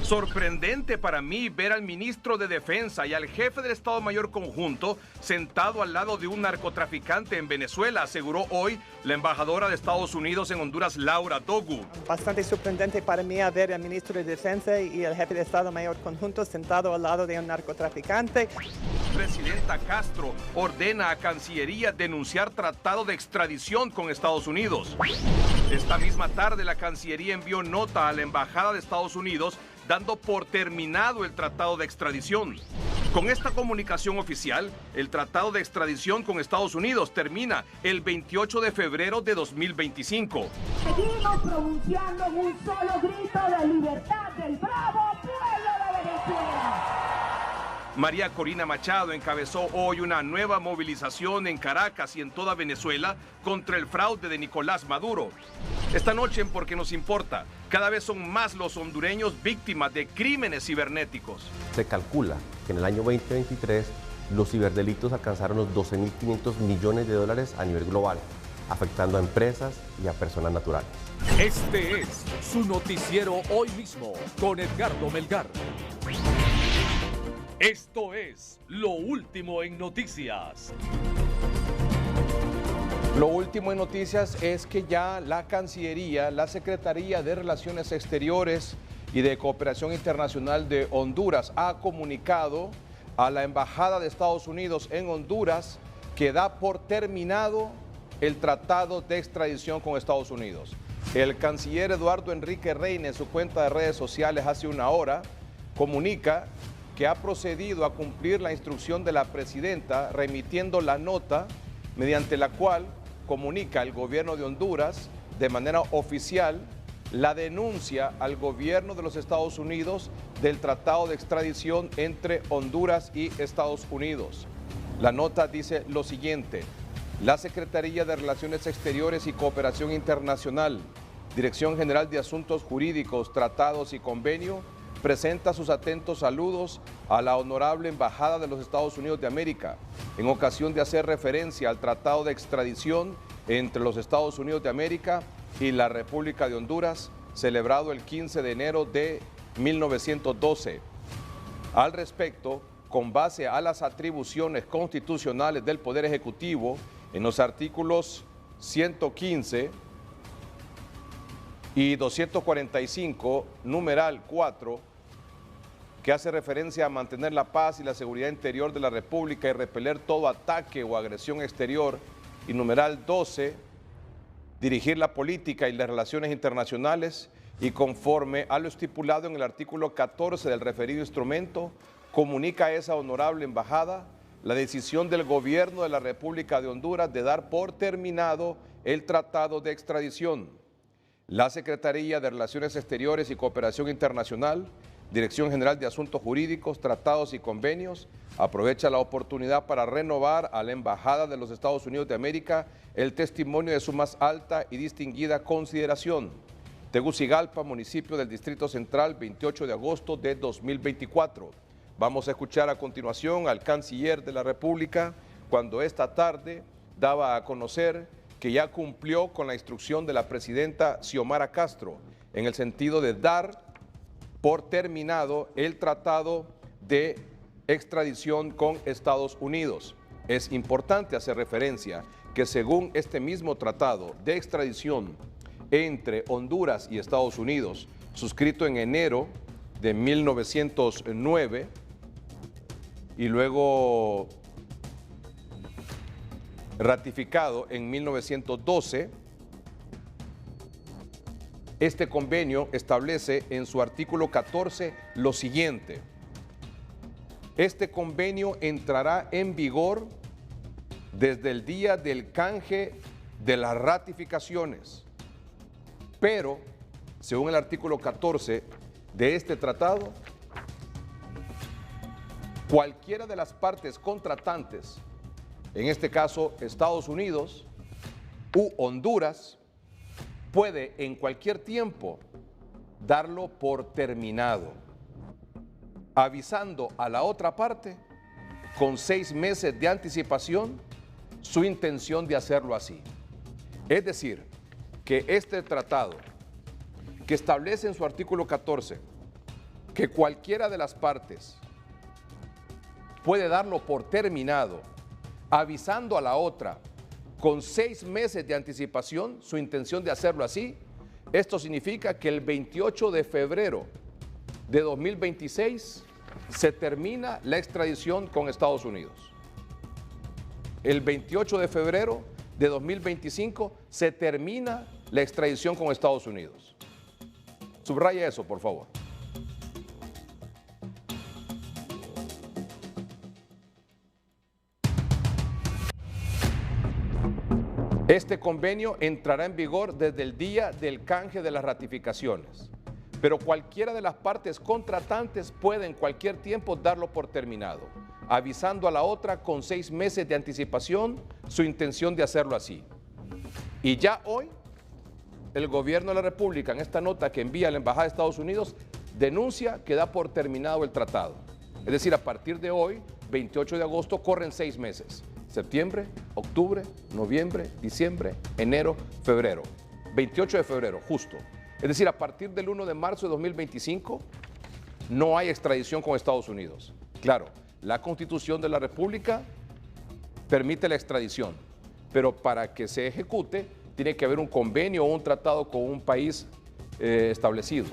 Sorprendente para mí ver al ministro de Defensa y al jefe del Estado Mayor Conjunto sentado al lado de un narcotraficante en Venezuela, aseguró hoy la embajadora de Estados Unidos en Honduras, Laura Dogu. Bastante sorprendente para mí ver al ministro de Defensa y el jefe del Estado Mayor Conjunto sentado al lado de un narcotraficante. Presidenta Castro ordena a Cancillería denunciar tratado de extradición con Estados Unidos. Esta misma tarde la Cancillería envió nota a la Embajada de Estados Unidos dando por terminado el tratado de extradición. Con esta comunicación oficial, el tratado de extradición con Estados Unidos termina el 28 de febrero de 2025. Seguimos pronunciando un solo grito de libertad del bravo pueblo de Venezuela. María Corina Machado encabezó hoy una nueva movilización en Caracas y en toda Venezuela contra el fraude de Nicolás Maduro. Esta noche en Porque Nos Importa, cada vez son más los hondureños víctimas de crímenes cibernéticos. Se calcula que en el año 2023 los ciberdelitos alcanzaron los 12.500 millones de dólares a nivel global, afectando a empresas y a personas naturales. Este es su noticiero Hoy Mismo con Edgardo Melgar. Esto es Lo Último en Noticias. Lo último en noticias es que ya la Cancillería, la Secretaría de Relaciones Exteriores y de Cooperación Internacional de Honduras ha comunicado a la Embajada de Estados Unidos en Honduras que da por terminado el tratado de extradición con Estados Unidos. El canciller Eduardo Enrique Reina en su cuenta de redes sociales hace una hora comunica que ha procedido a cumplir la instrucción de la presidenta remitiendo la nota mediante la cual comunica el gobierno de Honduras de manera oficial la denuncia al gobierno de los Estados Unidos del tratado de extradición entre Honduras y Estados Unidos. La nota dice lo siguiente: la Secretaría de Relaciones Exteriores y Cooperación Internacional, Dirección General de Asuntos Jurídicos, Tratados y Convenio, presenta sus atentos saludos a la honorable Embajada de los Estados Unidos de América en ocasión de hacer referencia al tratado de extradición entre los Estados Unidos de América y la República de Honduras, celebrado el 15 de enero de 1912. Al respecto, con base a las atribuciones constitucionales del Poder Ejecutivo, en los artículos 115 y 245, numeral 4, que hace referencia a mantener la paz y la seguridad interior de la República y repeler todo ataque o agresión exterior, y numeral 12, dirigir la política y las relaciones internacionales, y conforme a lo estipulado en el artículo 14 del referido instrumento, comunica a esa honorable embajada la decisión del gobierno de la República de Honduras de dar por terminado el tratado de extradición. La Secretaría de Relaciones Exteriores y Cooperación Internacional, Dirección General de Asuntos Jurídicos, Tratados y Convenios, aprovecha la oportunidad para renovar a la Embajada de los Estados Unidos de América el testimonio de su más alta y distinguida consideración. Tegucigalpa, municipio del Distrito Central, 28 de agosto de 2024. Vamos a escuchar a continuación al canciller de la República cuando esta tarde daba a conocer que ya cumplió con la instrucción de la presidenta Xiomara Castro en el sentido de dar por terminado el tratado de extradición con Estados Unidos. Es importante hacer referencia que según este mismo tratado de extradición entre Honduras y Estados Unidos, suscrito en enero de 1909 y luego ratificado en 1912, este convenio establece en su artículo 14 lo siguiente: este convenio entrará en vigor desde el día del canje de las ratificaciones, pero, según el artículo 14 de este tratado, cualquiera de las partes contratantes, en este caso Estados Unidos u Honduras, puede en cualquier tiempo darlo por terminado, avisando a la otra parte con 6 meses de anticipación su intención de hacerlo así. Es decir, que este tratado, que establece en su artículo 14 que cualquiera de las partes puede darlo por terminado, avisando a la otra con 6 meses de anticipación su intención de hacerlo así, esto significa que el 28 de febrero de 2026 se termina la extradición con Estados Unidos. El 28 de febrero de 2025 se termina la extradición con Estados Unidos. Subraya eso, por favor. Este convenio entrará en vigor desde el día del canje de las ratificaciones, pero cualquiera de las partes contratantes puede en cualquier tiempo darlo por terminado, avisando a la otra con 6 meses de anticipación su intención de hacerlo así. Y ya hoy, el gobierno de la República, en esta nota que envía a la Embajada de Estados Unidos, denuncia que da por terminado el tratado. Es decir, a partir de hoy, 28 de agosto, corren 6 meses. Septiembre, octubre, noviembre, diciembre, enero, febrero. 28 de febrero, justo. Es decir, a partir del 1 de marzo de 2025 no hay extradición con Estados Unidos. Claro, la Constitución de la República permite la extradición, pero para que se ejecute tiene que haber un convenio o un tratado con un país establecido.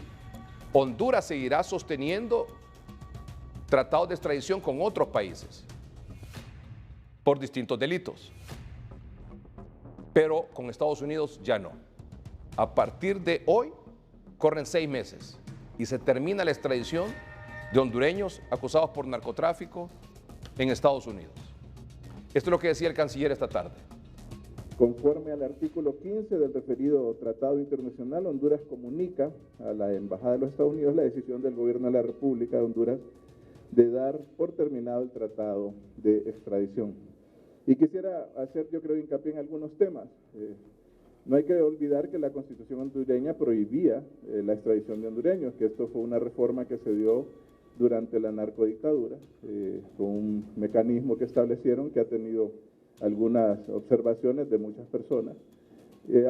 Honduras seguirá sosteniendo tratados de extradición con otros países por distintos delitos, pero con Estados Unidos ya no. A partir de hoy corren 6 meses y se termina la extradición de hondureños acusados por narcotráfico en Estados Unidos. Esto es lo que decía el canciller esta tarde. Conforme al artículo 15 del referido tratado internacional, Honduras comunica a la Embajada de los Estados Unidos la decisión del gobierno de la República de Honduras de dar por terminado el tratado de extradición. Y quisiera hacer, yo creo, hincapié en algunos temas. No hay que olvidar que la Constitución hondureña prohibía la extradición de hondureños, que esto fue una reforma que se dio durante la narcodictadura, con un mecanismo que establecieron que ha tenido algunas observaciones de muchas personas.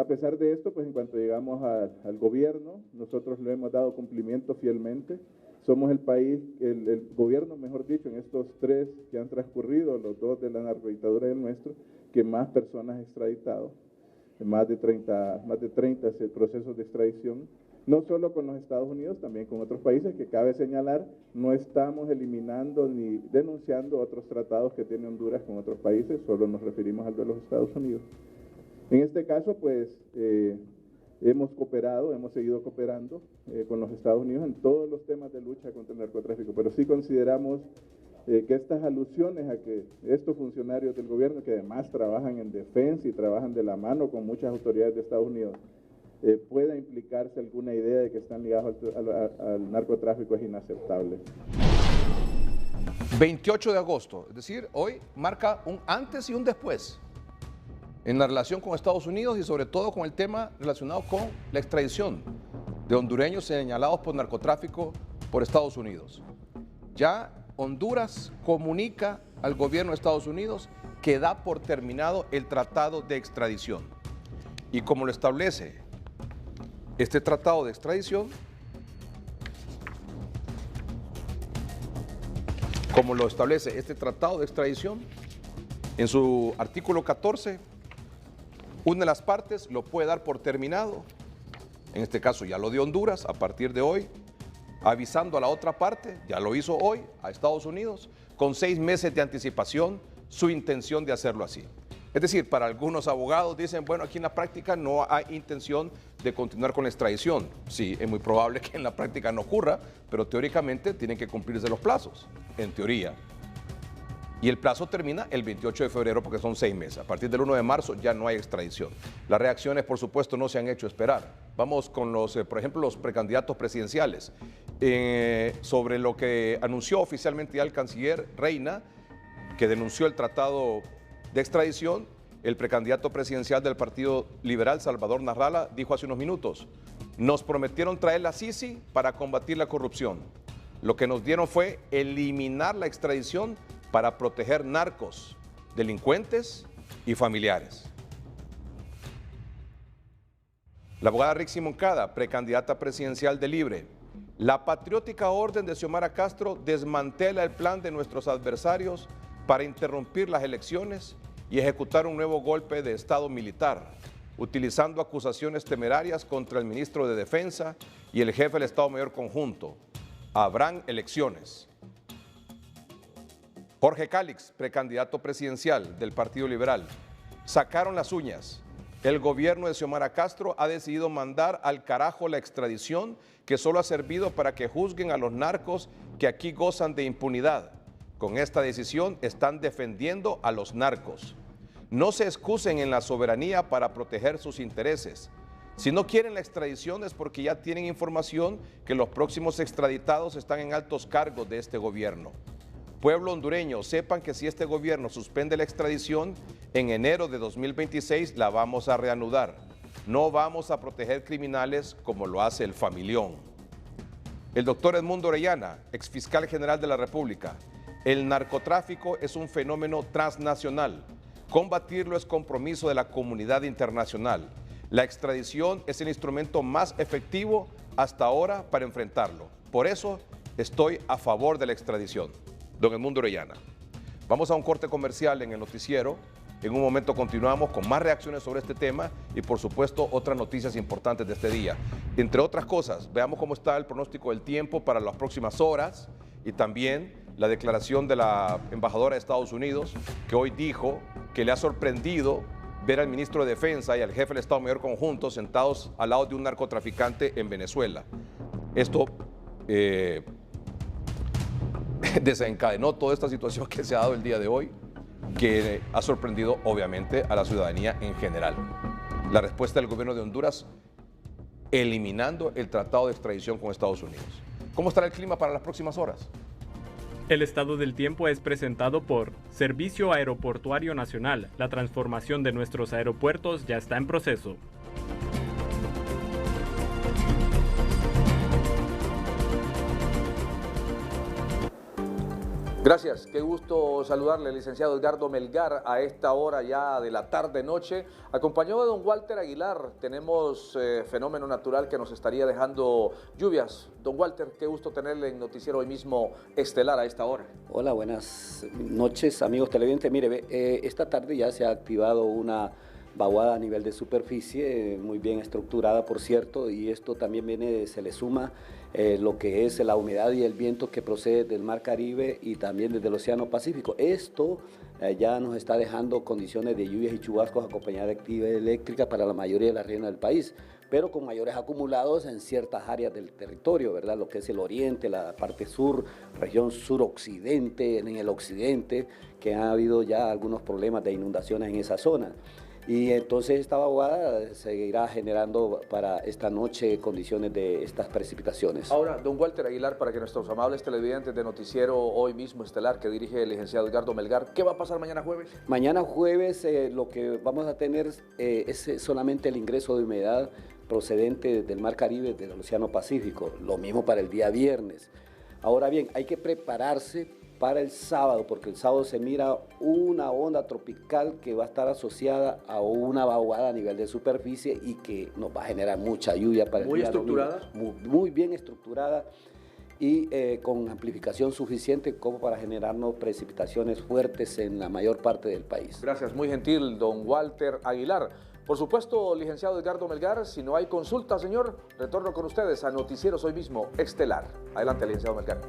A pesar de esto, pues en cuanto llegamos al gobierno, nosotros le hemos dado cumplimiento fielmente. Somos el país, el gobierno, mejor dicho, en estos 3 que han transcurrido, los 2 de la narcodictadura y el nuestro, que más personas ha extraditado, más de 30 procesos de extradición, no solo con los Estados Unidos, también con otros países, que cabe señalar, no estamos eliminando ni denunciando otros tratados que tiene Honduras con otros países, solo nos referimos al de los Estados Unidos. En este caso, pues, hemos cooperado, hemos seguido cooperando con los Estados Unidos en todos los temas de lucha contra el narcotráfico, pero sí consideramos que estas alusiones a que estos funcionarios del gobierno, que además trabajan en defensa y trabajan de la mano con muchas autoridades de Estados Unidos, pueda implicarse alguna idea de que están ligados al narcotráfico es inaceptable. 28 de agosto, es decir, hoy marca un antes y un después en la relación con Estados Unidos y sobre todo con el tema relacionado con la extradición de hondureños señalados por narcotráfico por Estados Unidos. Ya Honduras comunica al gobierno de Estados Unidos que da por terminado el tratado de extradición. Y como lo establece este tratado de extradición, en su artículo 14, una de las partes lo puede dar por terminado, en este caso ya lo dio Honduras, a partir de hoy, avisando a la otra parte, ya lo hizo hoy, a Estados Unidos, con 6 meses de anticipación, su intención de hacerlo así. Es decir, para algunos abogados dicen, bueno, aquí en la práctica no hay intención de continuar con la extradición. Sí, es muy probable que en la práctica no ocurra, pero teóricamente tienen que cumplirse los plazos, en teoría. Y el plazo termina el 28 de febrero porque son 6 meses. A partir del 1 de marzo ya no hay extradición. Las reacciones, por supuesto, no se han hecho esperar. Vamos con por ejemplo, los precandidatos presidenciales. Sobre lo que anunció oficialmente ya el canciller Reina, que denunció el tratado de extradición, el precandidato presidencial del Partido Liberal, Salvador Narrala, dijo hace unos minutos: nos prometieron traer la Sisi para combatir la corrupción. Lo que nos dieron fue eliminar la extradición para proteger narcos, delincuentes y familiares. La abogada Rixi Moncada, precandidata presidencial de Libre, La patriótica orden de Xiomara Castro desmantela el plan de nuestros adversarios para interrumpir las elecciones y ejecutar un nuevo golpe de Estado militar, utilizando acusaciones temerarias contra el ministro de Defensa y el jefe del Estado Mayor Conjunto. Habrán elecciones. Jorge Cálix, precandidato presidencial del Partido Liberal. Sacaron las uñas. El gobierno de Xiomara Castro ha decidido mandar al carajo la extradición que solo ha servido para que juzguen a los narcos que aquí gozan de impunidad. Con esta decisión están defendiendo a los narcos. No se excusen en la soberanía para proteger sus intereses. Si no quieren la extradición es porque ya tienen información que los próximos extraditados están en altos cargos de este gobierno. Pueblo hondureño, sepan que si este gobierno suspende la extradición, en enero de 2026 la vamos a reanudar. No vamos a proteger criminales como lo hace el familión. El doctor Edmundo Orellana, exfiscal general de la República. El narcotráfico es un fenómeno transnacional. Combatirlo es compromiso de la comunidad internacional. La extradición es el instrumento más efectivo hasta ahora para enfrentarlo. Por eso estoy a favor de la extradición. Don Edmundo Orellana. Vamos a un corte comercial en el noticiero. En un momento continuamos con más reacciones sobre este tema y por supuesto otras noticias importantes de este día. Entre otras cosas, veamos cómo está el pronóstico del tiempo para las próximas horas y también la declaración de la embajadora de Estados Unidos, que hoy dijo que le ha sorprendido ver al ministro de Defensa y al jefe del Estado Mayor Conjunto sentados al lado de un narcotraficante en Venezuela. Esto desencadenó toda esta situación que se ha dado el día de hoy, que ha sorprendido obviamente a la ciudadanía en general. La respuesta del gobierno de Honduras eliminando el tratado de extradición con Estados Unidos. ¿Cómo estará el clima para las próximas horas? El estado del tiempo es presentado por Servicio Aeroportuario Nacional. La transformación de nuestros aeropuertos ya está en proceso. Gracias, qué gusto saludarle, licenciado Edgardo Melgar, a esta hora ya de la tarde-noche. Acompañado de don Walter Aguilar, tenemos fenómeno natural que nos estaría dejando lluvias. Don Walter, qué gusto tenerle en Noticiero Hoy Mismo Estelar a esta hora. Hola, buenas noches, amigos televidentes. Mire, esta tarde ya se ha activado una vaguada a nivel de superficie, muy bien estructurada, por cierto, y esto también se le suma lo que es la humedad y el viento que procede del Mar Caribe y también desde el Océano Pacífico. Esto ya nos está dejando condiciones de lluvias y chubascos acompañadas de actividad eléctrica para la mayoría de las regiones del país, pero con mayores acumulados en ciertas áreas del territorio, ¿verdad? Lo que es el oriente, la parte sur, región suroccidente, en el occidente, que ha habido ya algunos problemas de inundaciones en esa zona. Y entonces esta vaguada seguirá generando para esta noche condiciones de estas precipitaciones. Ahora, don Walter Aguilar, para que nuestros amables televidentes de Noticiero Hoy Mismo Estelar, que dirige el licenciado Edgardo Melgar, ¿qué va a pasar mañana jueves? Mañana jueves lo que vamos a tener es solamente el ingreso de humedad procedente del Mar Caribe, del Océano Pacífico. Lo mismo para el día viernes. Ahora bien, hay que prepararse para el sábado, porque el sábado se mira una onda tropical que va a estar asociada a una vaguada a nivel de superficie y que nos va a generar mucha lluvia para el día. ¿Muy estructurada? Muy bien estructurada y con amplificación suficiente como para generarnos precipitaciones fuertes en la mayor parte del país. Gracias, muy gentil, don Walter Aguilar. Por supuesto, licenciado Edgardo Melgar, si no hay consulta, señor, retorno con ustedes a Noticieros Hoy Mismo Estelar. Adelante, licenciado Melgar.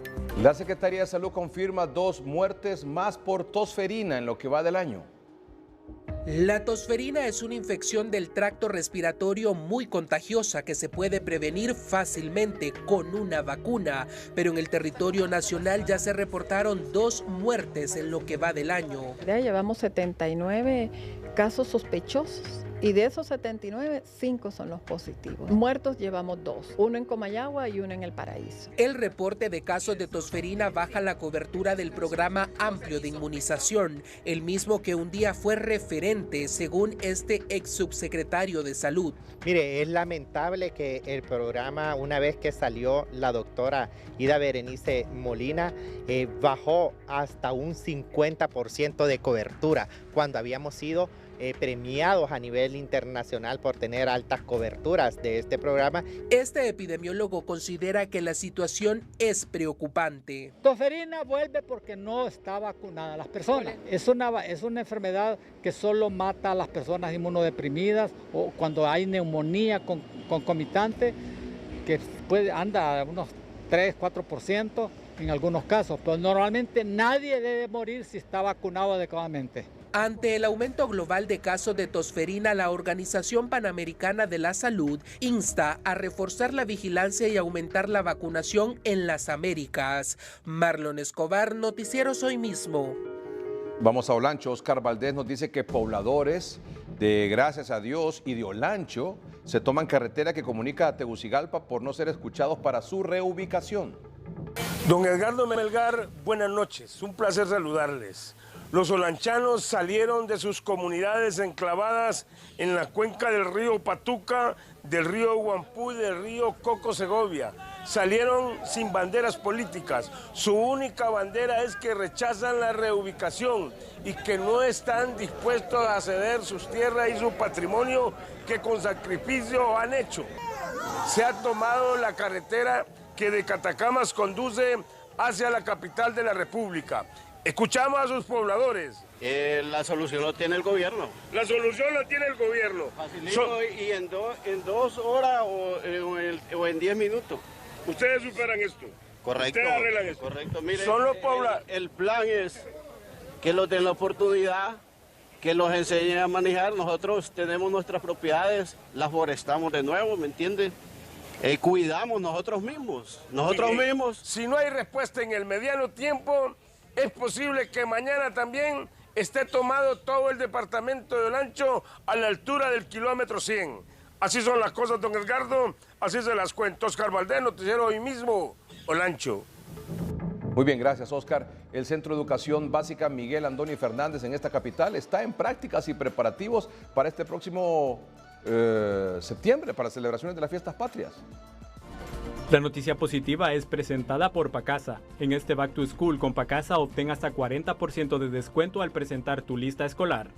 La Secretaría de Salud confirma 2 muertes más por tosferina en lo que va del año. La tosferina es una infección del tracto respiratorio muy contagiosa que se puede prevenir fácilmente con una vacuna, pero en el territorio nacional ya se reportaron 2 muertes en lo que va del año. Ya llevamos 79 casos sospechosos y de esos 79, 5 son los positivos. Muertos llevamos 2, uno en Comayagua y uno en El Paraíso. El reporte de casos de tosferina baja la cobertura del programa amplio de inmunización, el mismo que un día fue referente según este ex subsecretario de Salud. Mire, es lamentable que el programa, una vez que salió la doctora Ida Berenice Molina, bajó hasta un 50% de cobertura, cuando habíamos sido premiados a nivel internacional por tener altas coberturas de este programa. Este epidemiólogo considera que la situación es preocupante. Tosferina vuelve porque no está vacunada las personas. Es una enfermedad que solo mata a las personas inmunodeprimidas o cuando hay neumonía concomitante, que anda a unos 3-4% en algunos casos, pero normalmente nadie debe morir si está vacunado adecuadamente. Ante el aumento global de casos de tosferina, la Organización Panamericana de la Salud insta a reforzar la vigilancia y aumentar la vacunación en las Américas. Marlon Escobar, Noticieros Hoy Mismo. Vamos a Olancho. Oscar Valdés nos dice que pobladores de Gracias a Dios y de Olancho se toman carretera que comunica a Tegucigalpa por no ser escuchados para su reubicación. Don Edgardo Melgar, buenas noches, un placer saludarles. Los olanchanos salieron de sus comunidades enclavadas en la cuenca del río Patuca, del río Huampú y del río Coco Segovia. Salieron sin banderas políticas. Su única bandera es que rechazan la reubicación y que no están dispuestos a ceder sus tierras y su patrimonio que con sacrificio han hecho. Se ha tomado la carretera que de Catacamas conduce hacia la capital de la República. Escuchamos a sus pobladores. La solución lo tiene el gobierno. La solución la tiene el gobierno. Facilito y en 2 horas o en 10 minutos. Ustedes superan esto. Correcto. Ustedes arreglan esto. Correcto. Mire, son los pobladores. El plan es que los den la oportunidad, que los enseñen a manejar. Nosotros tenemos nuestras propiedades, las forestamos de nuevo, ¿me entienden? Cuidamos nosotros mismos. Si no hay respuesta en el mediano tiempo, es posible que mañana también esté tomado todo el departamento de Olancho a la altura del kilómetro 100. Así son las cosas, don Edgardo, así se las cuento. Oscar Valdés, Noticiero Hoy Mismo, Olancho. Muy bien, gracias, Oscar. El Centro de Educación Básica Miguel Andoni Fernández en esta capital está en prácticas y preparativos para este próximo septiembre, para celebraciones de las fiestas patrias. La noticia positiva es presentada por Pacasa. En este Back to School con Pacasa obtén hasta 40% de descuento al presentar tu lista escolar.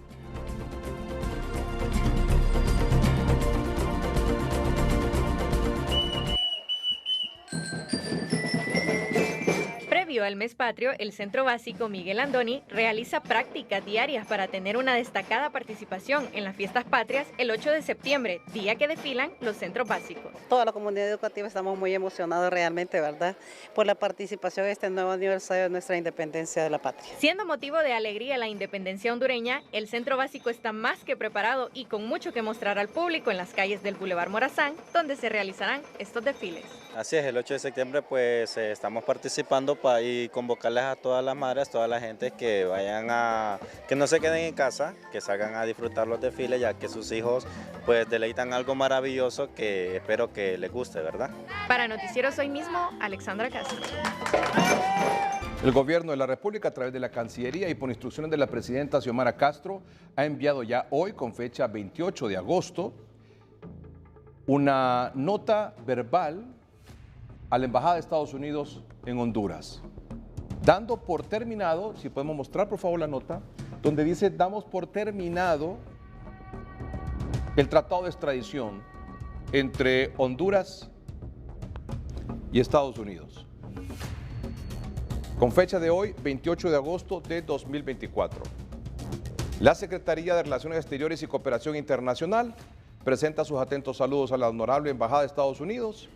Previo al mes patrio, el Centro Básico Miguel Andoni realiza prácticas diarias para tener una destacada participación en las fiestas patrias el 8 de septiembre, día que desfilan los centros básicos. Toda la comunidad educativa estamos muy emocionados realmente, ¿verdad?, por la participación en este nuevo aniversario de nuestra independencia de la patria. Siendo motivo de alegría la independencia hondureña, el Centro Básico está más que preparado y con mucho que mostrar al público en las calles del Boulevard Morazán, donde se realizarán estos desfiles. Así es, el 8 de septiembre pues estamos participando y convocarles a todas las madres, toda la gente que que no se queden en casa, que salgan a disfrutar los desfiles, ya que sus hijos pues deleitan algo maravilloso que espero que les guste, ¿verdad? Para Noticieros Hoy Mismo, Alexandra Castro. El gobierno de la República, a través de la Cancillería y por instrucciones de la presidenta Xiomara Castro, ha enviado ya hoy, con fecha 28 de agosto, una nota verbal a la Embajada de Estados Unidos en Honduras, dando por terminado, si podemos mostrar por favor la nota, donde dice: damos por terminado el tratado de extradición entre Honduras y Estados Unidos, con fecha de hoy, 28 de agosto de 2024. La Secretaría de Relaciones Exteriores y Cooperación Internacional presenta sus atentos saludos a la honorable Embajada de Estados Unidos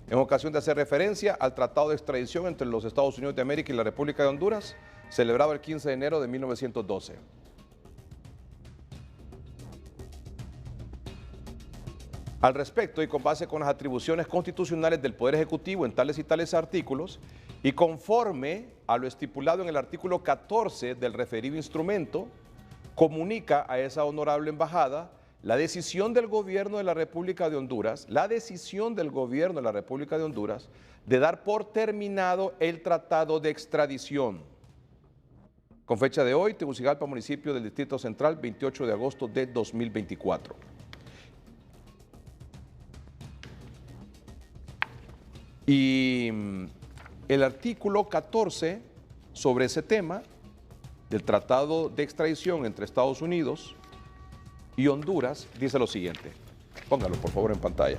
en ocasión de hacer referencia al tratado de extradición entre los Estados Unidos de América y la República de Honduras, celebrado el 15 de enero de 1912. Al respecto, y con base con las atribuciones constitucionales del Poder Ejecutivo en tales y tales artículos, y conforme a lo estipulado en el artículo 14 del referido instrumento, comunica a esa honorable embajada la decisión del gobierno de la República de Honduras, de dar por terminado el tratado de extradición. Con fecha de hoy, Tegucigalpa, municipio del Distrito Central, 28 de agosto de 2024. Y el artículo 14 sobre ese tema del tratado de extradición entre Estados Unidos y Honduras dice lo siguiente. Póngalo por favor en pantalla.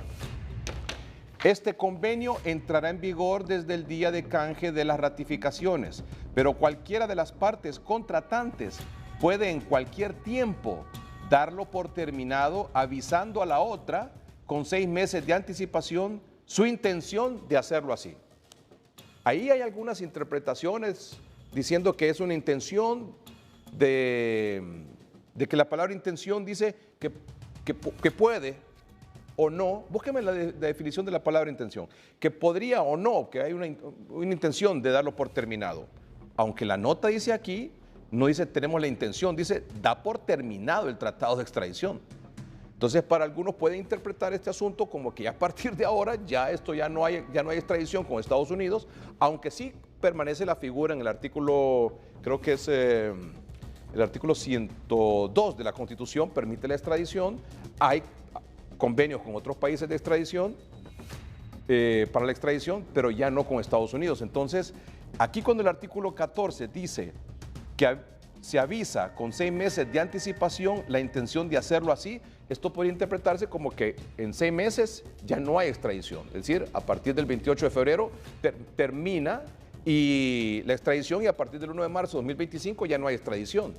Este convenio entrará en vigor desde el día de canje de las ratificaciones, pero cualquiera de las partes contratantes puede en cualquier tiempo darlo por terminado, avisando a la otra con 6 meses de anticipación su intención de hacerlo así. Ahí hay algunas interpretaciones diciendo que es una intención de que la palabra intención dice que puede o no. Búsqueme la definición de la palabra intención. Que podría o no, que hay una intención de darlo por terminado. Aunque la nota dice aquí, no dice tenemos la intención, dice da por terminado el tratado de extradición. Entonces, para algunos pueden interpretar este asunto como que ya a partir de ahora ya no hay extradición con Estados Unidos, aunque sí permanece la figura en el artículo, creo que es el artículo 102 de la Constitución, permite la extradición. Hay convenios con otros países de extradición para la extradición, pero ya no con Estados Unidos. Entonces, aquí cuando el artículo 14 dice que se avisa con 6 meses de anticipación la intención de hacerlo así, esto podría interpretarse como que en 6 meses ya no hay extradición. Es decir, a partir del 28 de febrero termina y la extradición y a partir del 1 de marzo de 2025 ya no hay extradición.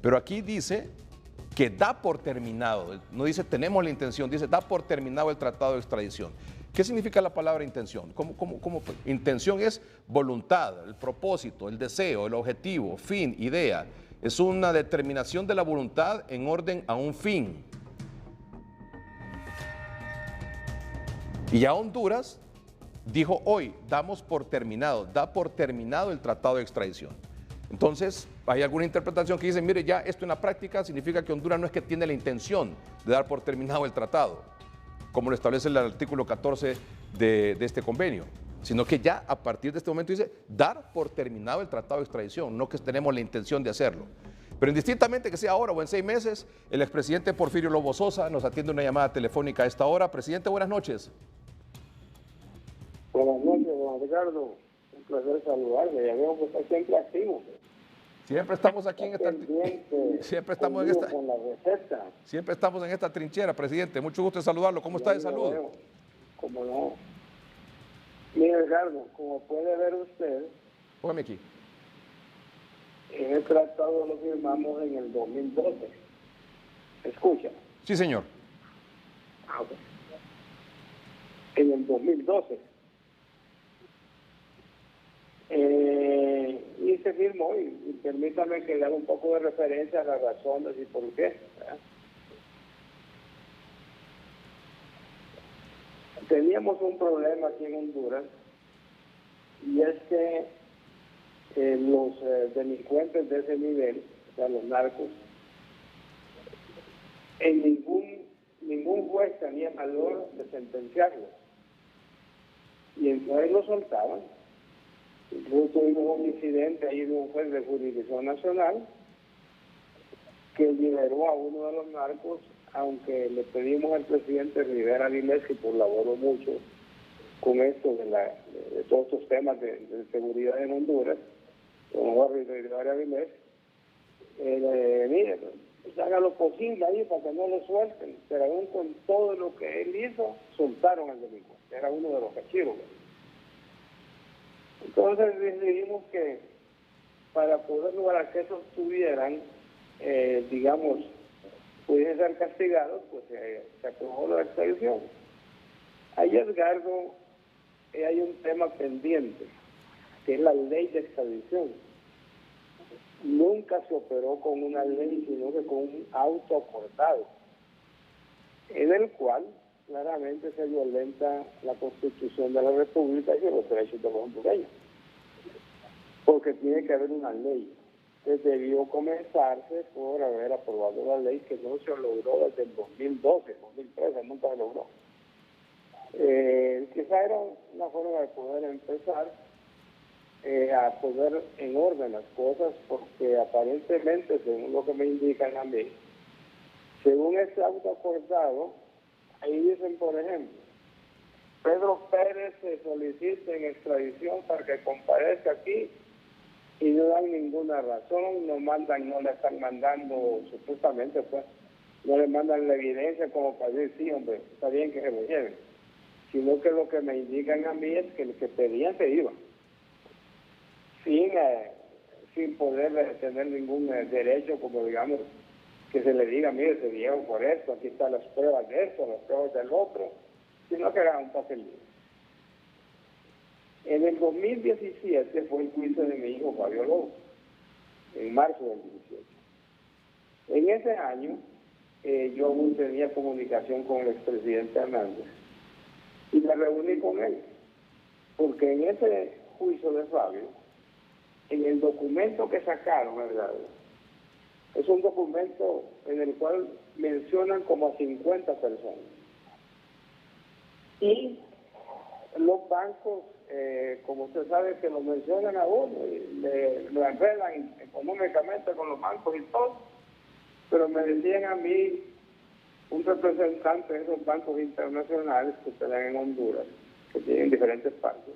Pero aquí dice que da por terminado, no dice tenemos la intención, dice da por terminado el tratado de extradición. ¿Qué significa la palabra intención? ¿Cómo? Intención es voluntad, el propósito, el deseo, el objetivo, fin, idea. Es una determinación de la voluntad en orden a un fin. Y ya Honduras dijo hoy, damos por terminado, da por terminado el tratado de extradición. Entonces, hay alguna interpretación que dice, mire, ya esto en la práctica significa que Honduras no es que tiene la intención de dar por terminado el tratado, como lo establece el artículo 14 de este convenio, sino que ya a partir de este momento dice dar por terminado el tratado de extradición, no que tenemos la intención de hacerlo. Pero indistintamente que sea ahora o en 6 meses, el expresidente Porfirio Lobo Sosa nos atiende una llamada telefónica a esta hora. Presidente, buenas noches. Buenas noches, don Ricardo. Un placer saludarle. Ya veo que está siempre activo. Siempre estamos aquí en esta siempre estamos en esta trinchera, presidente. Mucho gusto de saludarlo. ¿Cómo está de salud? Cómo no. Mire, Ricardo, como puede ver usted, póngame aquí. En el tratado lo firmamos en el 2012. ¿Escucha? Sí, señor. Okay. En el 2012. Y se firmó, y permítame que le haga un poco de referencia a las razones y por qué. ¿Verdad? Teníamos un problema aquí en Honduras, y es que los delincuentes de ese nivel, o sea, los narcos, en ningún juez tenía valor de sentenciarlos. Y entonces lo soltaban. Incluso tuvimos un incidente ahí de un juez de jurisdicción nacional que liberó a uno de los narcos, aunque le pedimos al presidente Rivera Avilés, que colaboró mucho con esto de todos estos temas de seguridad en Honduras, con Jorge Rivera Avilés, mire, pues haga lo posible ahí para que no lo suelten, pero aún con todo lo que él hizo, soltaron al delincuente, era uno de los cachivos. Entonces decidimos que para poder lograr que esos tuvieran, digamos, pudiesen ser castigados, pues se aprobó la extradición. Ahí, Edgardo, hay un tema pendiente, que es la ley de extradición. Nunca se operó con una ley, sino que con un auto acordado, en el cual claramente se violenta la Constitución de la República y los derechos de los hondureños, porque tiene que haber una ley. Entonces debió comenzarse por haber aprobado la ley, que no se logró desde el 2012, 2013, nunca se logró. Quizá era una forma de poder empezar a poner en orden las cosas, porque aparentemente, según lo que me indican a mí, según ese auto acordado, ahí dicen, por ejemplo, Pedro Pérez se solicita en extradición para que comparezca aquí y no dan ninguna razón, no le están mandando, supuestamente, pues, no le mandan la evidencia como para decir, sí, hombre, está bien que se lo lleven, sino que lo que me indican a mí es que el que pedían se iba, sin poder tener ningún derecho, como digamos, que se le diga, mire, se dieron por esto, aquí están las pruebas de esto, las pruebas del otro, sino que era un papelillo. En el 2017 fue el juicio de mi hijo Fabio Lobo, en marzo del 2017. En ese año, yo aún tenía comunicación con el expresidente Hernández y me reuní con él, porque en ese juicio de Fabio, en el documento que sacaron, ¿verdad?, es un documento en el cual mencionan como a 50 personas. Y los bancos, como usted sabe, que lo mencionan a uno, y lo enredan económicamente con los bancos y todo, pero me decían a mí, un representante de esos bancos internacionales que están en Honduras, que tienen diferentes partes,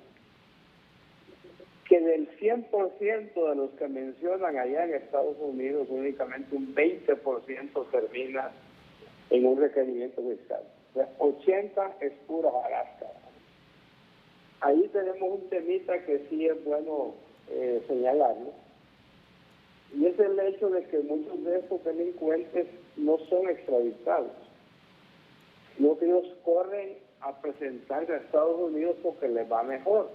que del 100% de los que mencionan allá en Estados Unidos, únicamente un 20% termina en un requerimiento fiscal. O sea, 80 es pura hojarasca. Ahí tenemos un temita que sí es bueno señalarlo, y es el hecho de que muchos de estos delincuentes no son extraditados, sino que ellos corren a presentarse a Estados Unidos porque les va mejor.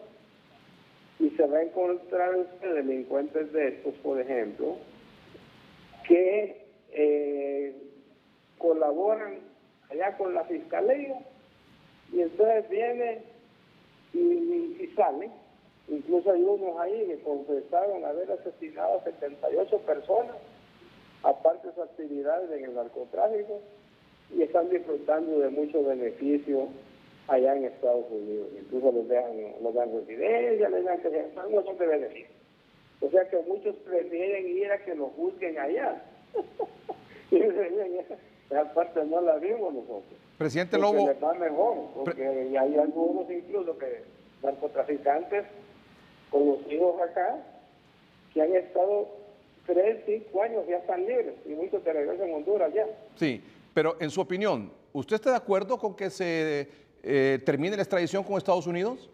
Y se va a encontrar usted delincuentes de estos, por ejemplo, que colaboran allá con la fiscalía y entonces vienen y salen. Incluso hay unos ahí que confesaron haber asesinado a 78 personas, aparte de sus actividades en el narcotráfico, y están disfrutando de muchos beneficios allá en Estados Unidos. Incluso los dan residencia, les dan que un montón de beneficios. O sea que muchos prefieren ir a que los juzguen allá. Y esa parte no la vimos nosotros. Presidente Lobo. Les va mejor, porque hay algunos incluso que narcotraficantes conocidos acá que han estado 3, 5 años, ya están libres, y muchos te regresan a Honduras ya. Sí, pero en su opinión, ¿usted está de acuerdo con que se termine la extradición con Estados Unidos?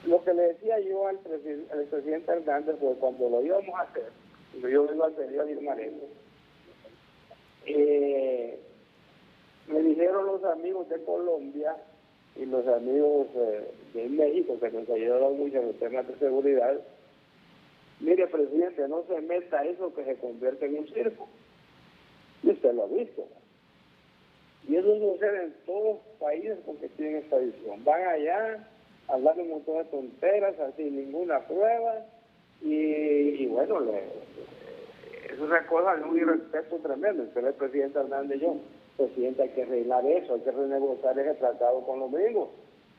Lo que le decía yo al presidente Hernández fue cuando lo íbamos a hacer, yo vengo al periodo de Irmareño, me dijeron los amigos de Colombia y los amigos de México, que nos ayudaron mucho en los temas de seguridad, mire, presidente, no se meta eso que se convierte en un circo. Y usted lo ha visto. Y eso sucede en todos los países con que tienen extradición. Van allá, a hablar un montón de tonteras, sin ninguna prueba, y bueno, es una cosa de un irrespeto tremendo. Entre el presidente Hernández y yo, presidente, hay que arreglar eso, hay que renegociar ese tratado con los gringos,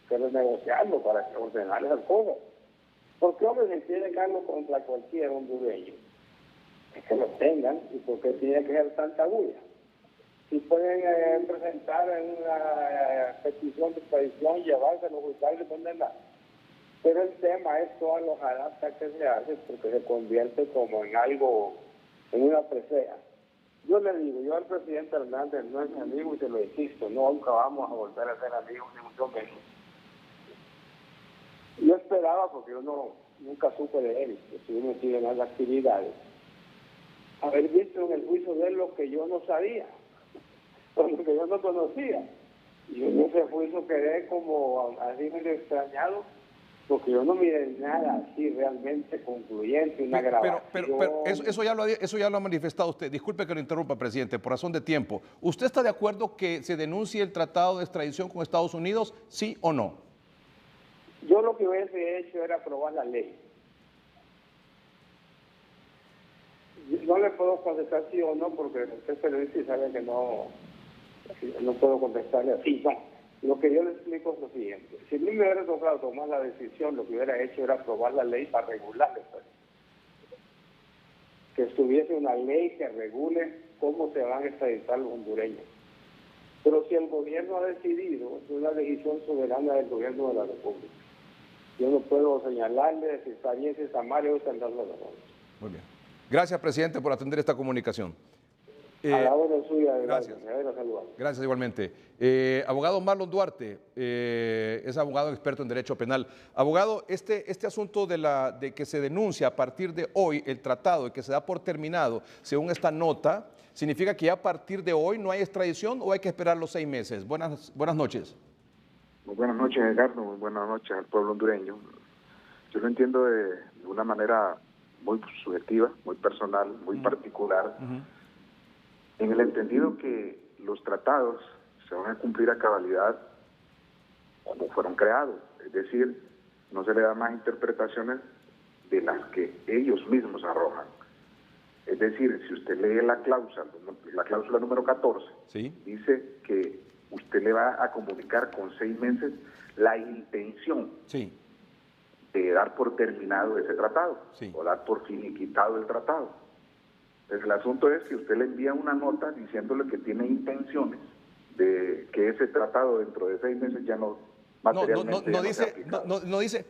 hay que renegociarlo para ordenar esas cosas. ¿Por qué, hombre, se tiene cargo contra cualquier hondureño? Es que lo tengan, y por qué tiene que ser tanta bulla. Si pueden presentar una petición de extradición, llevárselo, juzgarlo y condenar. Pero el tema es toda la hojarasca que se hace, porque se convierte como en algo, en una presea. Yo le digo, yo al presidente Hernández no es mi amigo y se lo insisto, nunca vamos a volver a ser amigos, ni mucho menos. Yo esperaba, porque yo nunca supe de él, que estuve metido en las actividades, haber visto en el juicio de él lo que yo no sabía, lo que yo no conocía. Y yo en ese juicio quedé como así medio extrañado, porque yo no miré nada así realmente concluyente, una grabación. Pero eso ya lo ha manifestado usted. Disculpe que lo interrumpa, presidente, por razón de tiempo. ¿Usted está de acuerdo que se denuncie el tratado de extradición con Estados Unidos, sí o no? Yo lo que hubiese hecho era aprobar la ley. No le puedo contestar sí o no, porque usted es periodista y sabe que no puedo contestarle así. No. Lo que yo le explico es lo siguiente. Si a mí me hubiera tocado tomar la decisión, lo que hubiera hecho era aprobar la ley para regular esto. Que estuviese una ley que regule cómo se van a extraditar los hondureños. Pero si el gobierno ha decidido, es una decisión soberana del gobierno de la República. Yo no puedo señalarle si está bien, si está mal, yo están dando la razón. Muy bien. Gracias, presidente, por atender esta comunicación. A la orden suya. Gracias. Gracias igualmente. Abogado Marlon Duarte, es abogado experto en derecho penal. Abogado, este asunto de que se denuncia a partir de hoy el tratado y que se da por terminado, según esta nota, ¿significa que ya a partir de hoy no hay extradición o hay que esperar los 6 meses? Buenas noches. Muy buenas noches, Edgardo. Muy buenas noches al pueblo hondureño. Yo lo entiendo de una manera muy subjetiva, muy personal, muy particular, en el entendido que los tratados se van a cumplir a cabalidad como fueron creados. Es decir, no se le da más interpretaciones de las que ellos mismos arrojan. Es decir, si usted lee la cláusula número 14, ¿sí?, dice que usted le va a comunicar con 6 meses la intención de dar por terminado ese tratado, o dar por finiquitado el tratado. Entonces, el asunto es que usted le envía una nota diciéndole que tiene intenciones de que ese tratado dentro de 6 meses ya no materialmente no dice,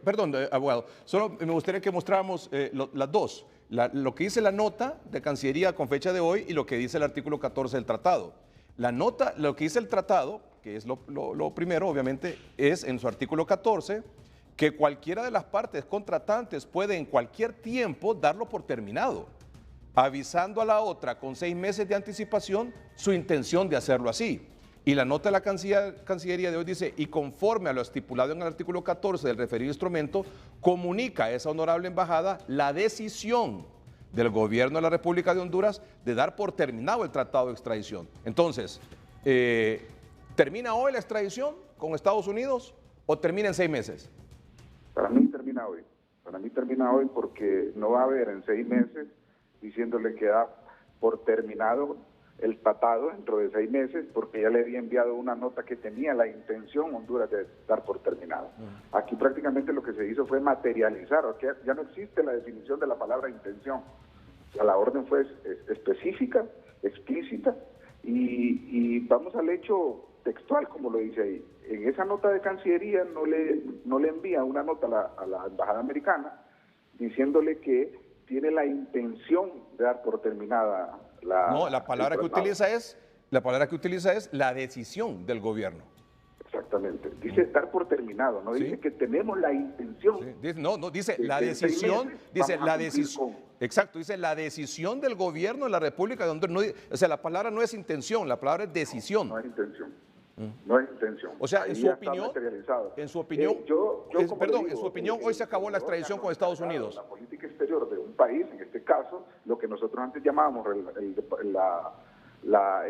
perdón, abogado, solo me gustaría que mostráramos las dos, lo que dice la nota de Cancillería con fecha de hoy y lo que dice el artículo 14 del tratado. La nota, lo que dice el tratado, que es lo primero, obviamente, es en su artículo 14, que cualquiera de las partes contratantes puede en cualquier tiempo darlo por terminado, avisando a la otra con 6 meses de anticipación su intención de hacerlo así. Y la nota de la Cancillería de hoy dice, y conforme a lo estipulado en el artículo 14 del referido instrumento, comunica a esa honorable embajada la decisión del gobierno de la República de Honduras de dar por terminado el tratado de extradición. Entonces, ¿termina hoy la extradición con Estados Unidos o termina en 6 meses? Para mí termina hoy. Para mí termina hoy porque no va a haber en 6 meses diciéndole que da por terminado el tratado dentro de 6 meses, porque ya le había enviado una nota que tenía la intención Honduras de dar por terminado. Aquí prácticamente lo que se hizo fue materializar, porque ya no existe la definición de la palabra intención. O sea, la orden fue específica, explícita, y vamos al hecho textual, como lo dice ahí. En esa nota de Cancillería no le envía una nota a la Embajada Americana diciéndole que tiene la intención de dar por terminada la palabra que utiliza es la decisión del gobierno. Exactamente. Dice estar por terminado, no dice que tenemos la intención. Dice la decisión, exacto, dice la decisión del gobierno de la República de Honduras. O sea, la palabra no es intención, la palabra es decisión. No es intención. No es intención. O sea, en su opinión, hoy se acabó la extradición con Estados Unidos. La política exterior de un país, en este caso, lo que nosotros antes llamábamos en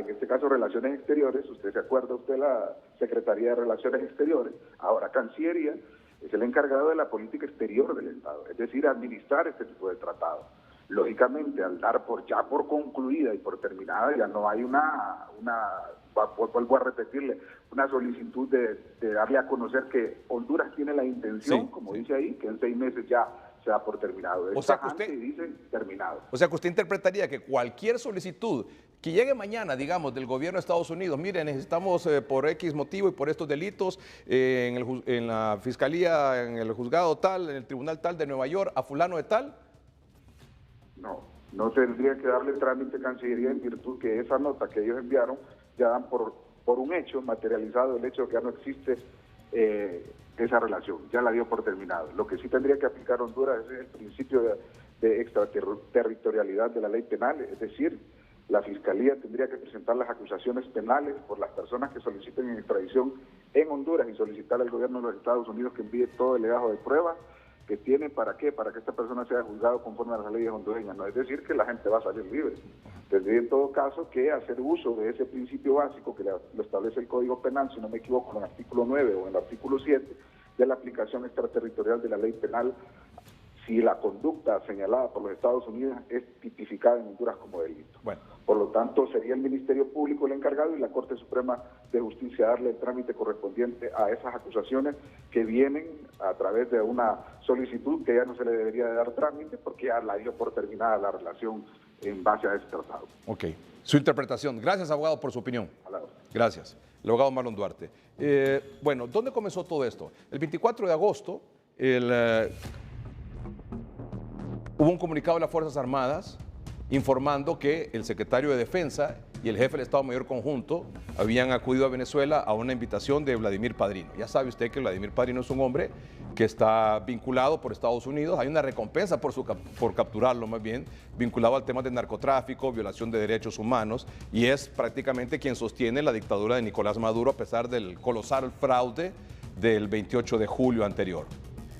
este caso Relaciones Exteriores, usted se acuerda, la Secretaría de Relaciones Exteriores, ahora Cancillería, es el encargado de la política exterior del Estado, es decir, administrar este tipo de tratados. Lógicamente, al dar ya por concluida y por terminada, ya no hay vuelvo a repetirle, una solicitud de darle a conocer que Honduras tiene la intención, como dice ahí, que en 6 meses ya se da por terminado. O sea, que usted dice terminado. O sea, que usted interpretaría que cualquier solicitud que llegue mañana, digamos, del gobierno de Estados Unidos, mire, necesitamos por X motivo y por estos delitos en la fiscalía, en el juzgado tal, en el tribunal tal de Nueva York, a fulano de tal. No tendría que darle trámite Cancillería en virtud que esa nota que ellos enviaron ya dan por un hecho materializado el hecho de que ya no existe esa relación, ya la dio por terminado. Lo que sí tendría que aplicar Honduras es el principio de extraterritorialidad de la ley penal, es decir, la Fiscalía tendría que presentar las acusaciones penales por las personas que soliciten extradición en Honduras y solicitar al gobierno de los Estados Unidos que envíe todo el legajo de pruebas que tiene, ¿para qué? Para que esta persona sea juzgado conforme a las leyes hondureñas. No es decir que la gente va a salir libre. Tendría en todo caso que hacer uso de ese principio básico que lo establece el Código Penal, si no me equivoco, en el artículo 9 o en el artículo 7, de la aplicación extraterritorial de la ley penal, si la conducta señalada por los Estados Unidos es tipificada en Honduras como delito. Por lo tanto, sería el Ministerio Público el encargado y la Corte Suprema de Justicia darle el trámite correspondiente a esas acusaciones que vienen a través de una solicitud que ya no se le debería de dar trámite porque ya la dio por terminada la relación en base a ese tratado. Ok. Su interpretación. Gracias, abogado, por su opinión. Gracias. El abogado Marlon Duarte. Bueno, ¿dónde comenzó todo esto? El 24 de agosto, hubo un comunicado de las Fuerzas Armadas informando que el secretario de Defensa y el jefe del Estado Mayor Conjunto habían acudido a Venezuela a una invitación de Vladimir Padrino. Ya sabe usted que Vladimir Padrino es un hombre que está vinculado por Estados Unidos. Hay una recompensa por capturarlo, más bien, vinculado al tema de narcotráfico, violación de derechos humanos, y es prácticamente quien sostiene la dictadura de Nicolás Maduro a pesar del colosal fraude del 28 de julio anterior.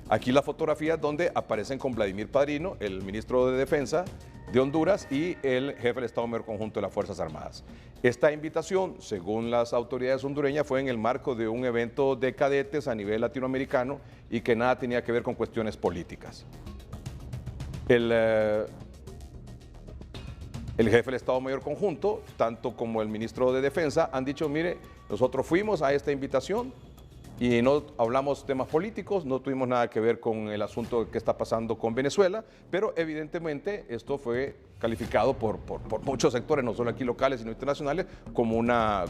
Aquí las fotografías donde aparecen con Vladimir Padrino, el ministro de Defensa de Honduras y el jefe del Estado Mayor Conjunto de las Fuerzas Armadas. Esta invitación, según las autoridades hondureñas, fue en el marco de un evento de cadetes a nivel latinoamericano y que nada tenía que ver con cuestiones políticas. El jefe del Estado Mayor Conjunto, tanto como el ministro de Defensa, han dicho, mire, nosotros fuimos a esta invitación y no hablamos temas políticos, no tuvimos nada que ver con el asunto que está pasando con Venezuela, pero evidentemente esto fue calificado por muchos sectores, no solo aquí locales, sino internacionales, como una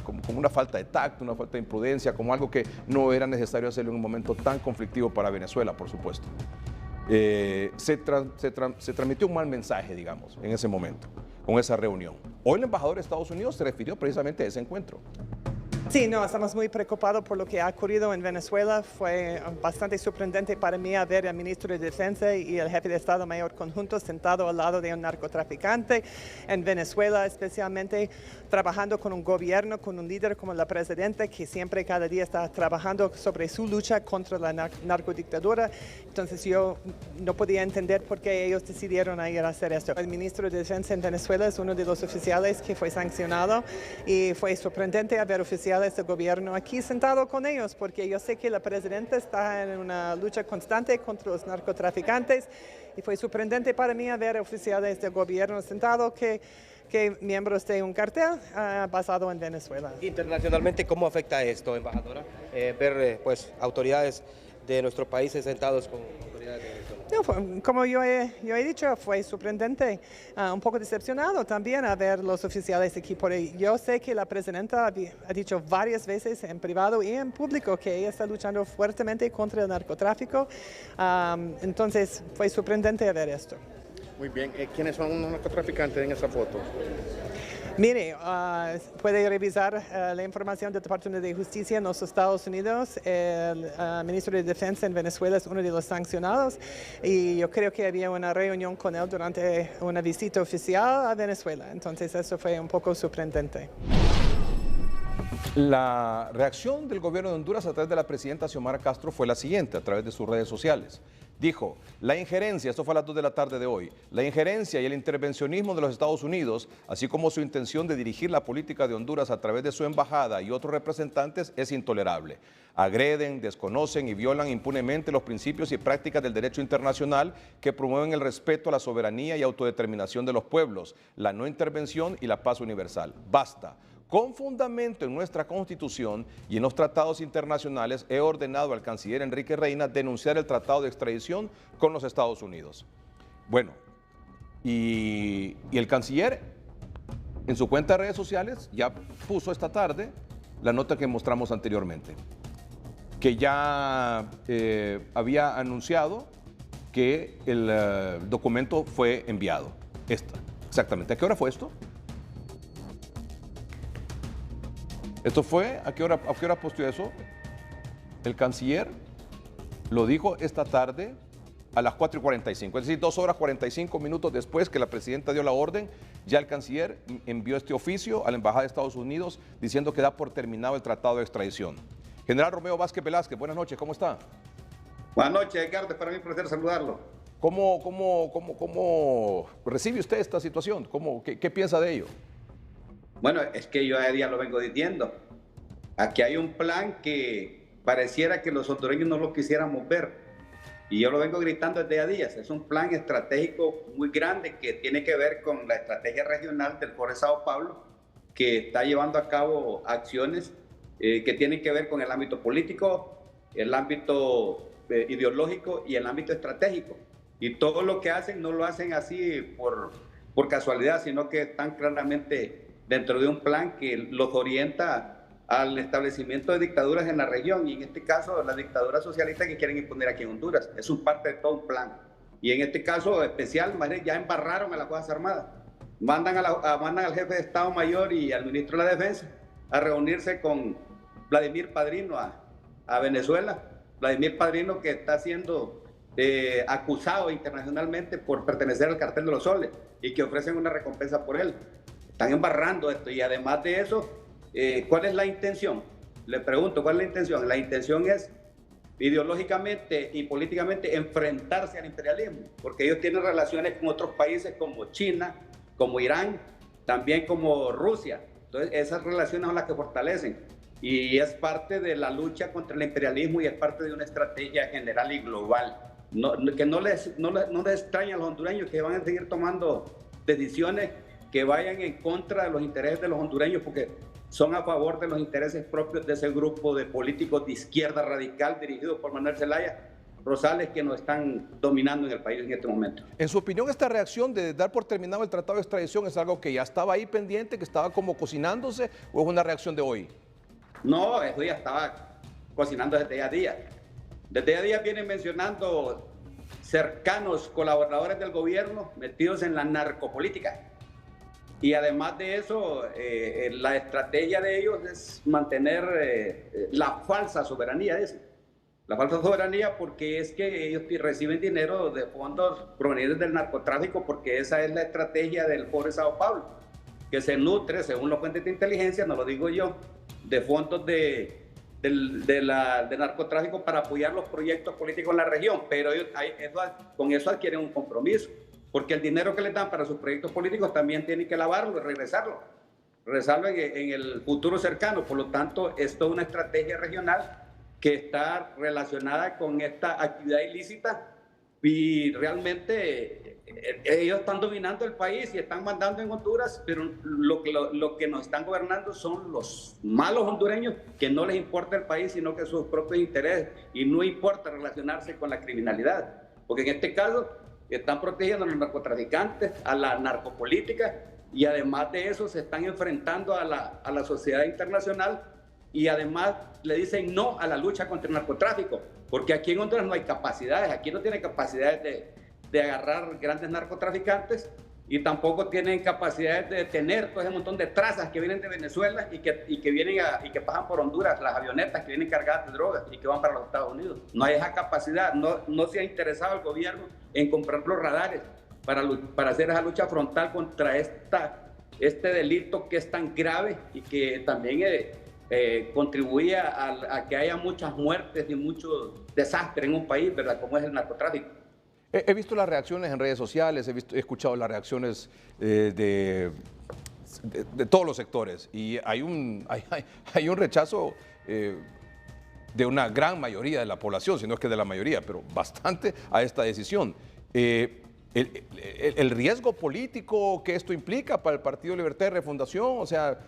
falta de tacto, una falta de imprudencia, como algo que no era necesario hacerlo en un momento tan conflictivo para Venezuela, por supuesto. Se transmitió un mal mensaje, digamos, en ese momento, con esa reunión. Hoy el embajador de Estados Unidos se refirió precisamente a ese encuentro. Sí, no, estamos muy preocupados por lo que ha ocurrido en Venezuela. Fue bastante sorprendente para mí ver al ministro de Defensa y el jefe de Estado Mayor Conjunto sentado al lado de un narcotraficante en Venezuela, especialmente trabajando con un gobierno, con un líder como la presidenta, que siempre cada día está trabajando sobre su lucha contra la narcodictadura. Entonces yo no podía entender por qué ellos decidieron ir a hacer esto. El ministro de Defensa en Venezuela es uno de los oficiales que fue sancionado y fue sorprendente ver oficiales del gobierno aquí sentado con ellos, porque yo sé que la presidenta está en una lucha constante contra los narcotraficantes y fue sorprendente para mí ver oficiales del gobierno sentados que miembros de un cartel basado en Venezuela. Internacionalmente, ¿cómo afecta esto, embajadora? Ver pues autoridades de nuestro país sentados con autoridades de Venezuela. No, como yo he dicho, fue sorprendente, un poco decepcionado también a ver los oficiales aquí. Yo sé que la presidenta ha dicho varias veces en privado y en público que ella está luchando fuertemente contra el narcotráfico, entonces fue sorprendente ver esto. Muy bien, ¿quiénes son los narcotraficantes en esa foto? Mire, puede revisar la información del Departamento de Justicia en los Estados Unidos. El ministro de Defensa en Venezuela es uno de los sancionados y yo creo que había una reunión con él durante una visita oficial a Venezuela. Entonces eso fue un poco sorprendente. La reacción del gobierno de Honduras a través de la presidenta Xiomara Castro fue la siguiente, a través de sus redes sociales. Dijo, la injerencia, esto fue a las 2 de la tarde de hoy, la injerencia y el intervencionismo de los Estados Unidos, así como su intención de dirigir la política de Honduras a través de su embajada y otros representantes es intolerable. Agreden, desconocen y violan impunemente los principios y prácticas del derecho internacional que promueven el respeto a la soberanía y autodeterminación de los pueblos, la no intervención y la paz universal. Basta. Con fundamento en nuestra Constitución y en los tratados internacionales, he ordenado al canciller Enrique Reina denunciar el tratado de extradición con los Estados Unidos. Bueno, y el canciller en su cuenta de redes sociales ya puso esta tarde la nota que mostramos anteriormente, que ya había anunciado que el documento fue enviado. Exactamente. ¿A qué hora fue esto? Esto fue, ¿a qué hora posteó eso? El canciller lo dijo esta tarde a las 4:45, es decir, 2 horas 45 minutos después que la presidenta dio la orden, ya el canciller envió este oficio a la Embajada de Estados Unidos diciendo que da por terminado el tratado de extradición. General Romeo Vázquez Velázquez, buenas noches, ¿cómo está? Buenas noches, Edgardo, para mí es un placer saludarlo. ¿Cómo recibe usted esta situación? ¿Qué piensa de ello? Bueno, es que yo a día lo vengo diciendo. Aquí hay un plan que pareciera que los hondureños no lo quisiéramos ver. Y yo lo vengo gritando desde a días. Es un plan estratégico muy grande que tiene que ver con la estrategia regional del Foro de Sao Paulo, que está llevando a cabo acciones que tienen que ver con el ámbito político, el ámbito ideológico y el ámbito estratégico. Y todo lo que hacen no lo hacen así por casualidad, sino que están claramente dentro de un plan que los orienta al establecimiento de dictaduras en la región, y en este caso la dictadura socialista que quieren imponer aquí en Honduras. Es un parte de todo un plan. Y en este caso especial, ya embarraron a las Fuerzas Armadas. mandan al jefe de Estado Mayor y al ministro de la Defensa a reunirse con Vladimir Padrino a Venezuela. Vladimir Padrino, que está siendo acusado internacionalmente por pertenecer al cartel de los soles y que ofrecen una recompensa por él. Están embarrando esto y además de eso, ¿cuál es la intención? Le pregunto, ¿cuál es la intención? La intención es ideológicamente y políticamente enfrentarse al imperialismo, porque ellos tienen relaciones con otros países como China, como Irán, también como Rusia. Entonces, esas relaciones son las que fortalecen y es parte de la lucha contra el imperialismo y es parte de una estrategia general y global. Que no les extraña a los hondureños que van a seguir tomando decisiones que vayan en contra de los intereses de los hondureños, porque son a favor de los intereses propios de ese grupo de políticos de izquierda radical dirigidos por Manuel Zelaya Rosales, que nos están dominando en el país en este momento. En su opinión, esta reacción de dar por terminado el tratado de extradición es algo que ya estaba ahí pendiente, que estaba como cocinándose, o es una reacción de hoy? No, eso ya estaba cocinando desde ya días. Desde ya días vienen mencionando cercanos colaboradores del gobierno metidos en la narcopolítica. Y además de eso, la estrategia de ellos es mantener la falsa soberanía, la falsa soberanía, porque es que ellos reciben dinero de fondos provenientes del narcotráfico, porque esa es la estrategia del pobre Sao Paulo, que se nutre, según los fuentes de inteligencia, no lo digo yo, de fondos de narcotráfico para apoyar los proyectos políticos en la región, pero ellos con eso adquieren un compromiso. Porque el dinero que les dan para sus proyectos políticos también tienen que lavarlo y regresarlo en el futuro cercano. Por lo tanto, esto es una estrategia regional que está relacionada con esta actividad ilícita y realmente ellos están dominando el país y están mandando en Honduras, pero lo que nos están gobernando son los malos hondureños que no les importa el país, sino que sus propios intereses y no importa relacionarse con la criminalidad. Porque en este caso están protegiendo a los narcotraficantes, a la narcopolítica y además de eso se están enfrentando a la sociedad internacional y además le dicen no a la lucha contra el narcotráfico, porque aquí en Honduras no hay capacidades, aquí no tienen capacidades de agarrar grandes narcotraficantes y tampoco tienen capacidades de detener todo ese montón de trazas que vienen de Venezuela y que pasan por Honduras, las avionetas que vienen cargadas de drogas y que van para los Estados Unidos. No hay esa capacidad, no se ha interesado el gobierno en comprar los radares para hacer esa lucha frontal contra este delito que es tan grave y que también contribuye a que haya muchas muertes y mucho desastre en un país, ¿verdad? Como es el narcotráfico. He visto las reacciones en redes sociales, he escuchado las reacciones de todos los sectores y hay un rechazo de una gran mayoría de la población, si no es que de la mayoría, pero bastante a esta decisión. El riesgo político que esto implica para el Partido Libertad y Refundación, o sea,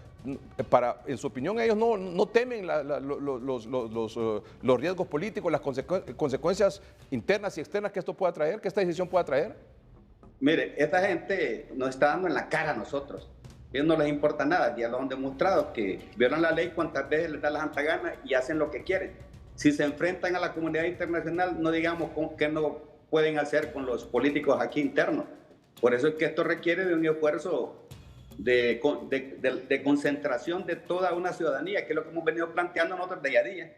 en su opinión ellos no temen los riesgos políticos, las consecuencias internas y externas que esto pueda traer, que esta decisión pueda traer. Mire, esta gente nos está dando en la cara a nosotros. A ellos no les importa nada, ya lo han demostrado, que violan la ley cuantas veces les da la santa gana y hacen lo que quieren. Si se enfrentan a la comunidad internacional, no digamos qué no pueden hacer con los políticos aquí internos. Por eso es que esto requiere de un esfuerzo de concentración de toda una ciudadanía, que es lo que hemos venido planteando nosotros día a día,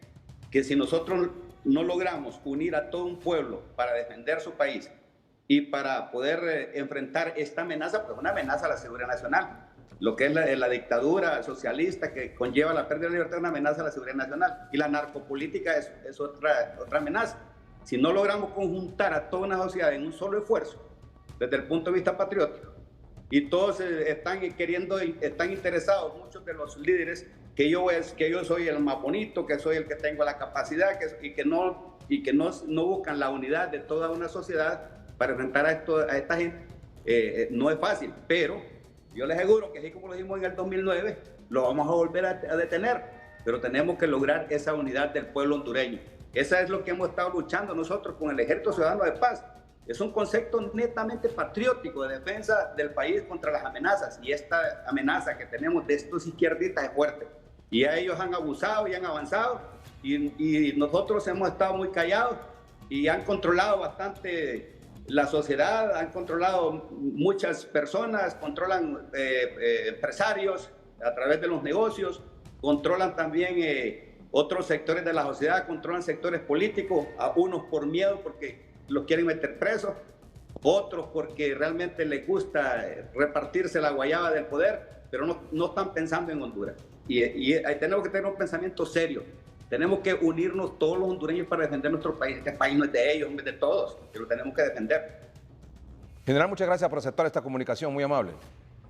que si nosotros no logramos unir a todo un pueblo para defender su país y para poder enfrentar esta amenaza, pues una amenaza a la seguridad nacional, lo que es la dictadura socialista que conlleva la pérdida de libertad, es una amenaza a la seguridad nacional, y la narcopolítica es otra amenaza. Si no logramos conjuntar a toda una sociedad en un solo esfuerzo, desde el punto de vista patriótico, y todos están interesados, muchos de los líderes, que yo soy el más bonito, que soy el que tengo la capacidad, y que no buscan la unidad de toda una sociedad para enfrentar a esta gente, no es fácil, pero yo les aseguro que así como lo dijimos en el 2009, lo vamos a volver a detener, pero tenemos que lograr esa unidad del pueblo hondureño. Esa es lo que hemos estado luchando nosotros con el Ejército Ciudadano de Paz. Es un concepto netamente patriótico de defensa del país contra las amenazas, y esta amenaza que tenemos de estos izquierdistas es fuerte. Y a ellos han abusado y han avanzado, y nosotros hemos estado muy callados y han controlado bastante la sociedad, han controlado muchas personas, controlan empresarios a través de los negocios, controlan también otros sectores de la sociedad, controlan sectores políticos, a unos por miedo porque los quieren meter presos, otros porque realmente les gusta repartirse la guayaba del poder, pero no están pensando en Honduras. Y tenemos que tener un pensamiento serio. Tenemos que unirnos todos los hondureños para defender nuestro país. Este país no es de ellos, es de todos, que lo tenemos que defender. General, muchas gracias por aceptar esta comunicación, muy amable.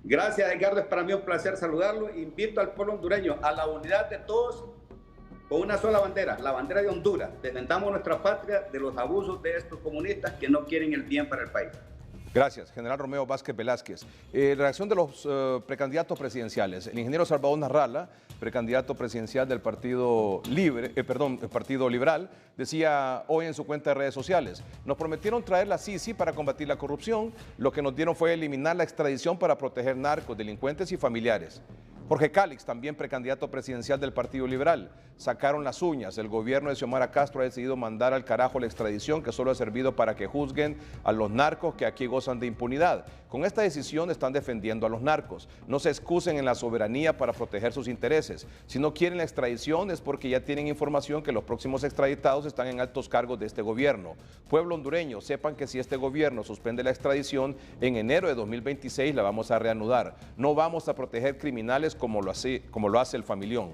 Gracias, Edgardo, es para mí un placer saludarlo. Invito al pueblo hondureño a la unidad de todos con una sola bandera, la bandera de Honduras. Defendamos nuestra patria de los abusos de estos comunistas que no quieren el bien para el país. Gracias, General Romeo Vázquez Velázquez. Reacción de los precandidatos presidenciales. El ingeniero Salvador Narrala, precandidato presidencial del Partido Partido Liberal, decía hoy en su cuenta de redes sociales: nos prometieron traer la Sisi para combatir la corrupción, lo que nos dieron fue eliminar la extradición para proteger narcos, delincuentes y familiares. Jorge Cálix, también precandidato presidencial del Partido Liberal: sacaron las uñas. El gobierno de Xiomara Castro ha decidido mandar al carajo la extradición, que solo ha servido para que juzguen a los narcos que aquí gozan de impunidad. Con esta decisión están defendiendo a los narcos. No se excusen en la soberanía para proteger sus intereses. Si no quieren la extradición es porque ya tienen información que los próximos extraditados están en altos cargos de este gobierno. Pueblo hondureño, sepan que si este gobierno suspende la extradición, en enero de 2026 la vamos a reanudar. No vamos a proteger criminales como lo hace el familión.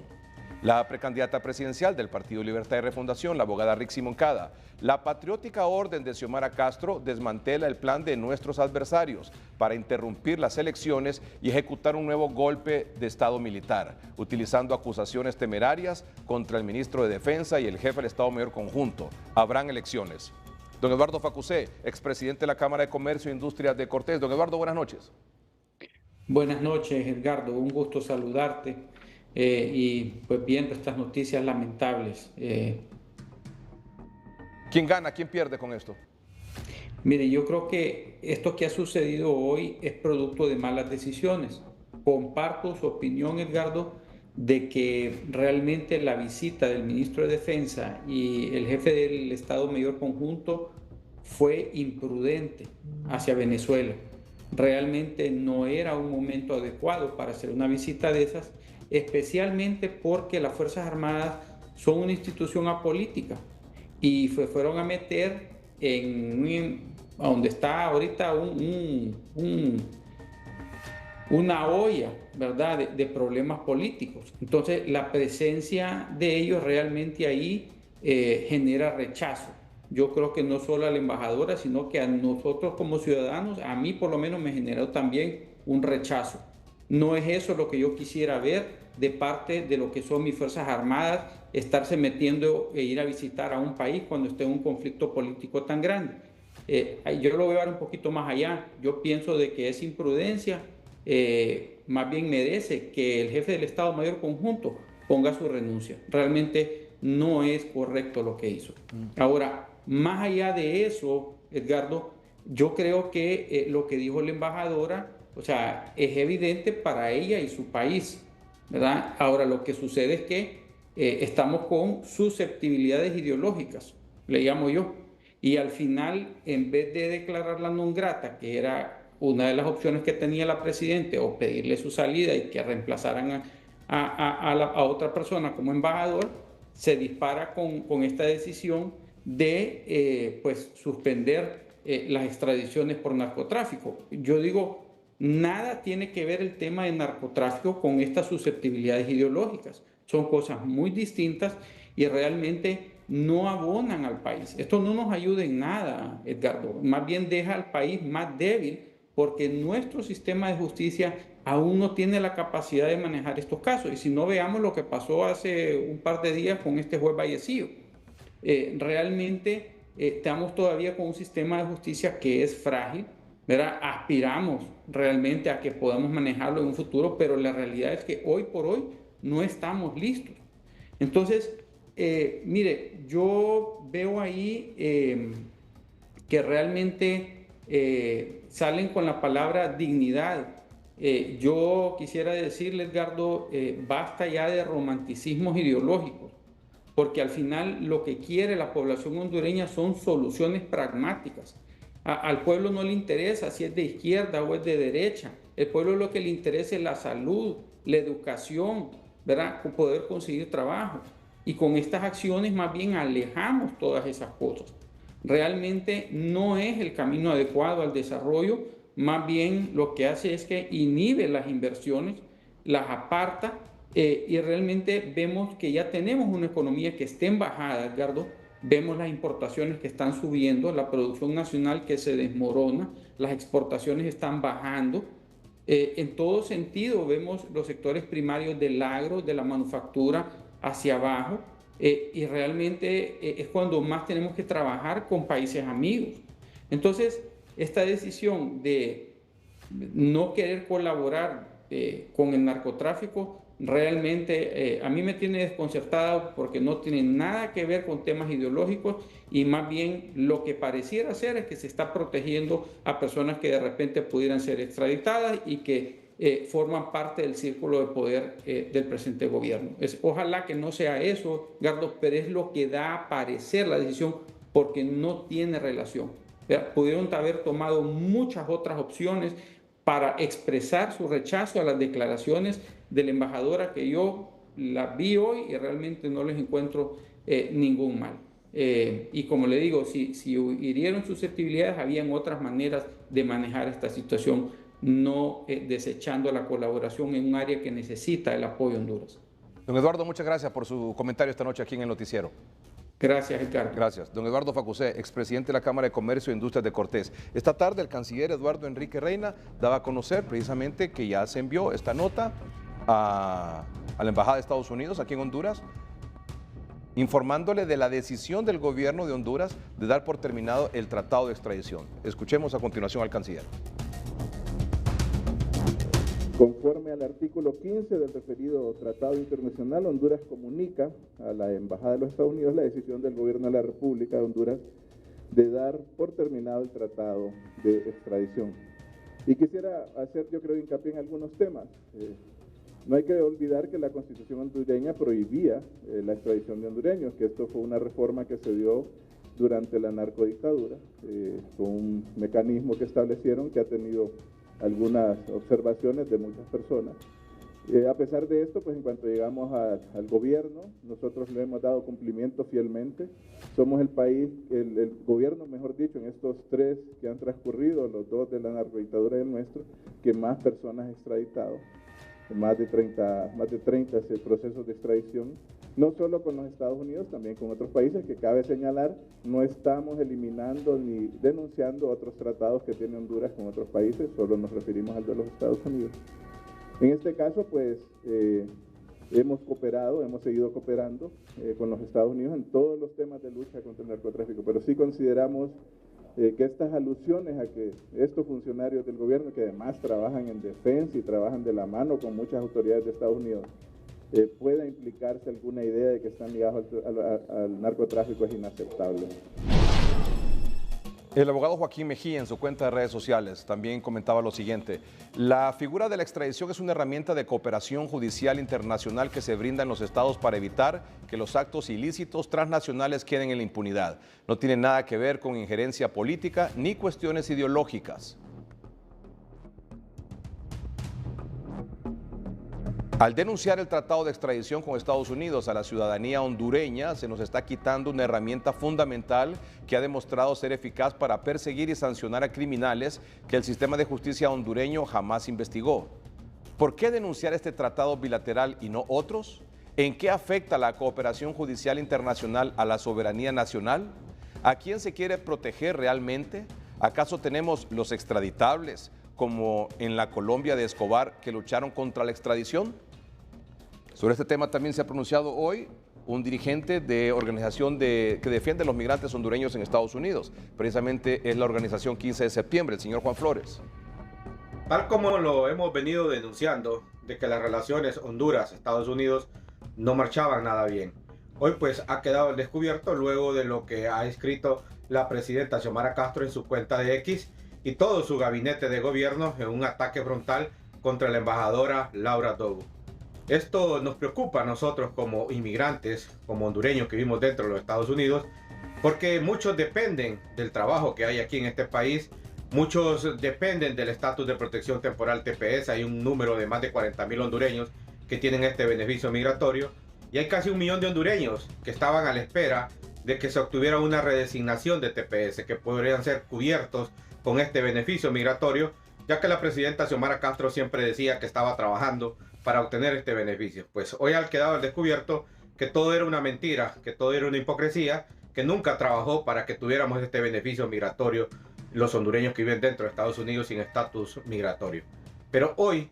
La precandidata presidencial del Partido Libertad y Refundación, la abogada Rixi Moncada: la patriótica orden de Xiomara Castro desmantela el plan de nuestros adversarios para interrumpir las elecciones y ejecutar un nuevo golpe de Estado militar, utilizando acusaciones temerarias contra el ministro de Defensa y el jefe del Estado Mayor Conjunto. Habrán elecciones. Don Eduardo Facusé, expresidente de la Cámara de Comercio e Industria de Cortés. Don Eduardo, buenas noches. Buenas noches, Edgardo. Un gusto saludarte. Y pues viendo estas noticias lamentables. ¿Quién gana? ¿Quién pierde con esto? Mire, yo creo que esto que ha sucedido hoy es producto de malas decisiones. Comparto su opinión, Edgardo, de que realmente la visita del ministro de Defensa y el jefe del Estado Mayor Conjunto fue imprudente hacia Venezuela. Realmente no era un momento adecuado para hacer una visita de esas, especialmente porque las Fuerzas Armadas son una institución apolítica y fueron a meter a donde está ahorita una olla, ¿verdad?, de problemas políticos. Entonces, la presencia de ellos realmente ahí genera rechazo. Yo creo que no solo a la embajadora, sino que a nosotros como ciudadanos, a mí por lo menos me generó también un rechazo. No es eso lo que yo quisiera ver de parte de lo que son mis Fuerzas Armadas, estarse metiendo e ir a visitar a un país cuando esté en un conflicto político tan grande. Yo lo voy a ver un poquito más allá. Yo pienso de que es imprudencia, más bien merece que el jefe del Estado Mayor Conjunto ponga su renuncia. Realmente no es correcto lo que hizo. Ahora, más allá de eso, Edgardo, yo creo que lo que dijo la embajadora, o sea, es evidente para ella y su país, ¿verdad? Ahora, lo que sucede es que estamos con susceptibilidades ideológicas, le llamo yo, y al final, en vez de declarar la non grata, que era una de las opciones que tenía la presidenta, o pedirle su salida y que reemplazaran a otra persona como embajador, se dispara con esta decisión de pues suspender las extradiciones por narcotráfico. Yo digo, nada tiene que ver el tema de narcotráfico con estas susceptibilidades ideológicas. Son cosas muy distintas y realmente no abonan al país. Esto no nos ayuda en nada, Edgardo. Más bien deja al país más débil porque nuestro sistema de justicia aún no tiene la capacidad de manejar estos casos. Y si no, veamos lo que pasó hace un par de días con este juez Vallecillo. Realmente estamos todavía con un sistema de justicia que es frágil, ¿verdad? Aspiramos realmente a que podamos manejarlo en un futuro, pero la realidad es que hoy por hoy no estamos listos. Entonces, mire, yo veo ahí que realmente salen con la palabra dignidad. Yo quisiera decirle, Edgardo, basta ya de romanticismos ideológicos, porque al final lo que quiere la población hondureña son soluciones pragmáticas. Al pueblo no le interesa si es de izquierda o es de derecha. El pueblo lo que le interesa es la salud, la educación, ¿verdad? Poder conseguir trabajo. Y con estas acciones más bien alejamos todas esas cosas. Realmente no es el camino adecuado al desarrollo, más bien lo que hace es que inhibe las inversiones, las aparta y realmente vemos que ya tenemos una economía que está en bajada, Edgardo. Vemos las importaciones que están subiendo, la producción nacional que se desmorona, las exportaciones están bajando. En todo sentido vemos los sectores primarios del agro, de la manufactura hacia abajo y realmente es cuando más tenemos que trabajar con países amigos. Entonces, esta decisión de no querer colaborar con el narcotráfico realmente a mí me tiene desconcertado porque no tiene nada que ver con temas ideológicos y más bien lo que pareciera ser es que se está protegiendo a personas que de repente pudieran ser extraditadas y que forman parte del círculo de poder del presente gobierno. Ojalá que no sea eso, Edgardo, pero es lo que da a parecer la decisión porque no tiene relación. Pudieron haber tomado muchas otras opciones para expresar su rechazo a las declaraciones de la embajadora que yo las vi hoy y realmente no les encuentro ningún mal. Y como le digo, si hirieron susceptibilidades, habían otras maneras de manejar esta situación, no desechando la colaboración en un área que necesita el apoyo de Honduras. Don Eduardo, muchas gracias por su comentario esta noche aquí en el noticiero. Gracias, Ricardo. Gracias. Don Eduardo Facusé, expresidente de la Cámara de Comercio e Industrias de Cortés. Esta tarde el canciller Eduardo Enrique Reina daba a conocer precisamente que ya se envió esta nota a la Embajada de Estados Unidos aquí en Honduras, informándole de la decisión del gobierno de Honduras de dar por terminado el tratado de extradición. Escuchemos a continuación al canciller. Conforme al artículo 15 del referido tratado internacional, Honduras comunica a la Embajada de los Estados Unidos la decisión del gobierno de la República de Honduras de dar por terminado el tratado de extradición. Y quisiera hacer, yo creo, hincapié en algunos temas. No hay que olvidar que la Constitución hondureña prohibía la extradición de hondureños, que esto fue una reforma que se dio durante la narcodictadura, con un mecanismo que establecieron que ha tenido algunas observaciones de muchas personas. A pesar de esto, pues en cuanto llegamos al gobierno, nosotros le hemos dado cumplimiento fielmente. Somos el país, el gobierno, mejor dicho, en estos 3 que han transcurrido, los 2 de la narcodictadura y el nuestro, que más personas extraditado. Más de 30 procesos de extradición, no solo con los Estados Unidos, también con otros países que cabe señalar, no estamos eliminando ni denunciando otros tratados que tiene Honduras con otros países, solo nos referimos al de los Estados Unidos. En este caso, pues, hemos cooperado, hemos seguido cooperando con los Estados Unidos en todos los temas de lucha contra el narcotráfico, pero sí consideramos que estas alusiones a que estos funcionarios del gobierno, que además trabajan en defensa y trabajan de la mano con muchas autoridades de Estados Unidos, pueda implicarse alguna idea de que están ligados al narcotráfico es inaceptable. El abogado Joaquín Mejía en su cuenta de redes sociales también comentaba lo siguiente: la figura de la extradición es una herramienta de cooperación judicial internacional que se brinda en los estados para evitar que los actos ilícitos transnacionales queden en la impunidad. No tiene nada que ver con injerencia política ni cuestiones ideológicas. Al denunciar el tratado de extradición con Estados Unidos a la ciudadanía hondureña, se nos está quitando una herramienta fundamental que ha demostrado ser eficaz para perseguir y sancionar a criminales que el sistema de justicia hondureño jamás investigó. ¿Por qué denunciar este tratado bilateral y no otros? ¿En qué afecta la cooperación judicial internacional a la soberanía nacional? ¿A quién se quiere proteger realmente? ¿Acaso tenemos los extraditables, como en la Colombia de Escobar, que lucharon contra la extradición? Sobre este tema también se ha pronunciado hoy un dirigente de organización que defiende a los migrantes hondureños en Estados Unidos. Precisamente es la organización 15 de septiembre, el señor Juan Flores. Tal como lo hemos venido denunciando, de que las relaciones Honduras-Estados Unidos no marchaban nada bien. Hoy pues ha quedado al descubierto luego de lo que ha escrito la presidenta Xiomara Castro en su cuenta de X y todo su gabinete de gobierno en un ataque frontal contra la embajadora Laura Dobu. Esto nos preocupa a nosotros como inmigrantes, como hondureños que vivimos dentro de los Estados Unidos, porque muchos dependen del trabajo que hay aquí en este país, muchos dependen del estatus de protección temporal TPS. Hay un número de más de 40,000 hondureños que tienen este beneficio migratorio y hay casi 1 millón de hondureños que estaban a la espera de que se obtuviera una redesignación de TPS, que podrían ser cubiertos con este beneficio migratorio, ya que la presidenta Xiomara Castro siempre decía que estaba trabajando para obtener este beneficio. Pues hoy ha quedado al descubierto que todo era una mentira, que todo era una hipocresía, que nunca trabajó para que tuviéramos este beneficio migratorio los hondureños que viven dentro de Estados Unidos sin estatus migratorio. Pero hoy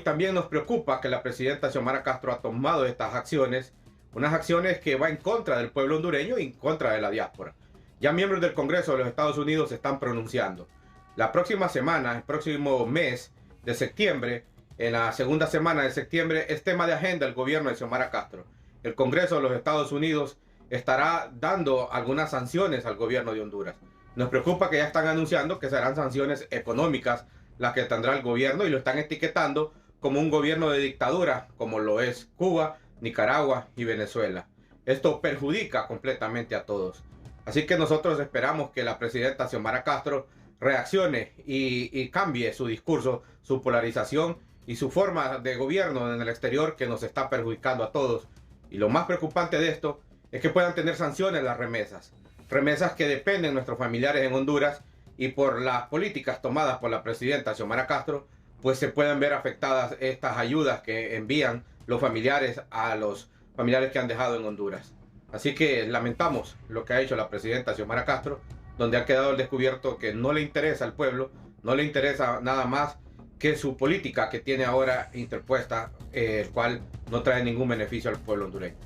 también nos preocupa que la presidenta Xiomara Castro ha tomado estas acciones, unas acciones que van en contra del pueblo hondureño y en contra de la diáspora. Ya miembros del Congreso de los Estados Unidos se están pronunciando. La próxima semana, el próximo mes de septiembre, en la segunda semana de septiembre, es tema de agenda el gobierno de Xiomara Castro. El Congreso de los Estados Unidos estará dando algunas sanciones al gobierno de Honduras. Nos preocupa que ya están anunciando que serán sanciones económicas las que tendrá el gobierno y lo están etiquetando como un gobierno de dictadura, como lo es Cuba, Nicaragua y Venezuela. Esto perjudica completamente a todos. Así que nosotros esperamos que la presidenta Xiomara Castro reaccione y cambie su discurso, su polarización y su forma de gobierno en el exterior, que nos está perjudicando a todos. Y lo más preocupante de esto es que puedan tener sanciones las remesas. Remesas que dependen de nuestros familiares en Honduras, y por las políticas tomadas por la presidenta Xiomara Castro, pues se pueden ver afectadas estas ayudas que envían los familiares a los familiares que han dejado en Honduras. Así que lamentamos lo que ha hecho la presidenta Xiomara Castro, donde ha quedado al descubierto que no le interesa al pueblo, no le interesa nada más que su política que tiene ahora interpuesta, el cual no trae ningún beneficio al pueblo hondureño.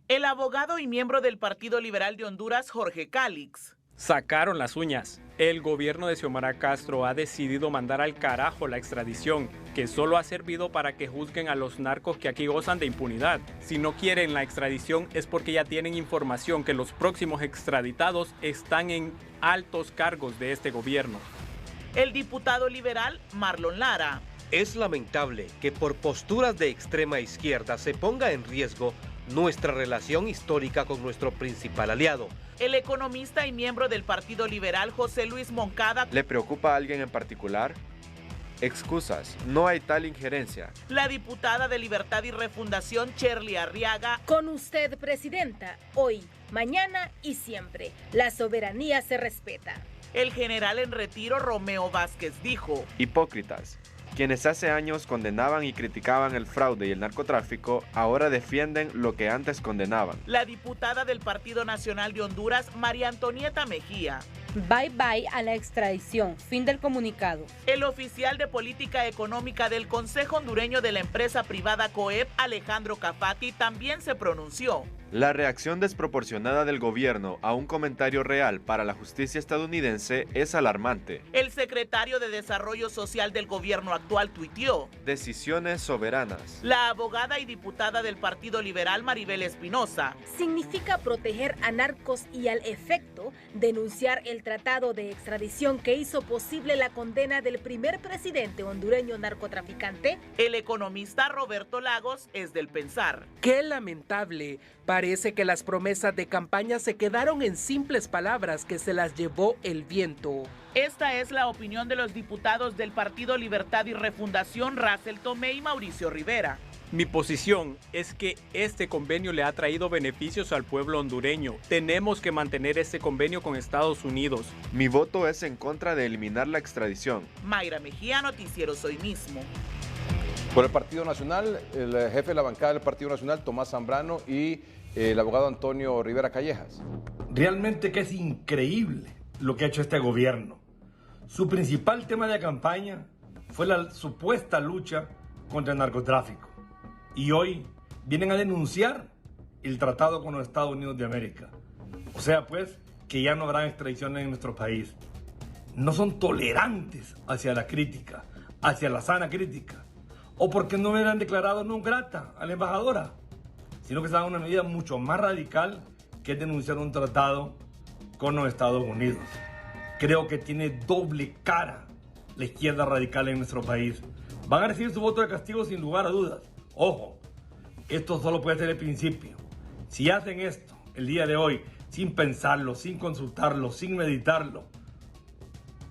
El abogado y miembro del Partido Liberal de Honduras, Jorge Calix. Sacaron las uñas. El gobierno de Xiomara Castro ha decidido mandar al carajo la extradición, que solo ha servido para que juzguen a los narcos que aquí gozan de impunidad. Si no quieren la extradición es porque ya tienen información que los próximos extraditados están en altos cargos de este gobierno. El diputado liberal, Marlon Lara. Es lamentable que por posturas de extrema izquierda se ponga en riesgo nuestra relación histórica con nuestro principal aliado. El economista y miembro del Partido Liberal, José Luis Moncada. ¿Le preocupa a alguien en particular? Excusas, no hay tal injerencia. La diputada de Libertad y Refundación, Cherly Arriaga. Con usted, presidenta, hoy, mañana y siempre, la soberanía se respeta. El general en retiro, Romeo Vázquez, dijo: hipócritas. Quienes hace años condenaban y criticaban el fraude y el narcotráfico, ahora defienden lo que antes condenaban. La diputada del Partido Nacional de Honduras, María Antonieta Mejía. Bye bye a la extradición. Fin del comunicado. El oficial de política económica del Consejo Hondureño de la empresa privada COEP, Alejandro Cafati, también se pronunció. La reacción desproporcionada del gobierno a un comentario real para la justicia estadounidense es alarmante. El secretario de Desarrollo Social del gobierno actual tuiteó: decisiones soberanas. La abogada y diputada del Partido Liberal, Maribel Espinosa. Significa proteger a narcos y al efecto denunciar el tratado de extradición que hizo posible la condena del primer presidente hondureño narcotraficante. El economista Roberto Lagos es del pensar: qué lamentable. Parece que las promesas de campaña se quedaron en simples palabras que se las llevó el viento. Esta es la opinión de los diputados del Partido Libertad y Refundación, Russell Tomé y Mauricio Rivera. Mi posición es que este convenio le ha traído beneficios al pueblo hondureño. Tenemos que mantener este convenio con Estados Unidos. Mi voto es en contra de eliminar la extradición. Mayra Mejía, Noticieros Hoy Mismo. Por el Partido Nacional, el jefe de la bancada del Partido Nacional, Tomás Zambrano, y el abogado Antonio Rivera Callejas. Realmente que es increíble lo que ha hecho este gobierno. Su principal tema de campaña fue la supuesta lucha contra el narcotráfico. Y hoy vienen a denunciar el tratado con los Estados Unidos de América. O sea, pues, que ya no habrá extradiciones en nuestro país. No son tolerantes hacia la crítica, hacia la sana crítica. O porque no hubieran declarado no grata a la embajadora, sino que se da una medida mucho más radical, que es denunciar un tratado con los Estados Unidos. Creo que tiene doble cara la izquierda radical en nuestro país. Van a recibir su voto de castigo sin lugar a dudas. Ojo, esto solo puede ser el principio. Si hacen esto el día de hoy, sin pensarlo, sin consultarlo, sin meditarlo,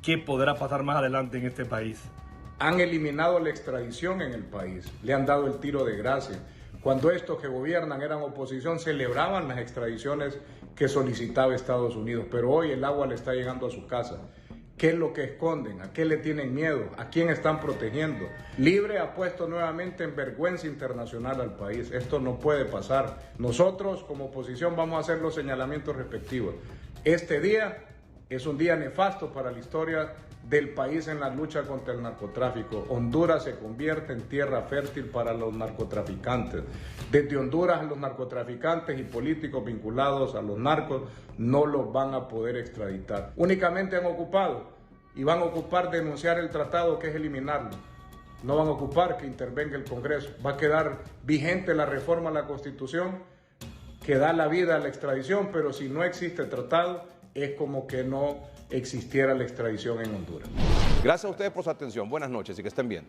¿qué podrá pasar más adelante en este país? Han eliminado la extradición en el país, le han dado el tiro de gracia. Cuando estos que gobiernan eran oposición, celebraban las extradiciones que solicitaba Estados Unidos, pero hoy el agua le está llegando a su casa. ¿Qué es lo que esconden? ¿A qué le tienen miedo? ¿A quién están protegiendo? Libre ha puesto nuevamente en vergüenza internacional al país. Esto no puede pasar. Nosotros como oposición vamos a hacer los señalamientos respectivos. Este día es un día nefasto para la historia del país en la lucha contra el narcotráfico. Honduras se convierte en tierra fértil para los narcotraficantes. Desde Honduras los narcotraficantes y políticos vinculados a los narcos no los van a poder extraditar. Únicamente han ocupado y van a ocupar denunciar el tratado, que es eliminarlo. No van a ocupar que intervenga el Congreso. Va a quedar vigente la reforma a la Constitución que da la vida a la extradición, pero si no existe tratado es como que no existiera la extradición en Honduras. Gracias a ustedes por su atención. Buenas noches y que estén bien.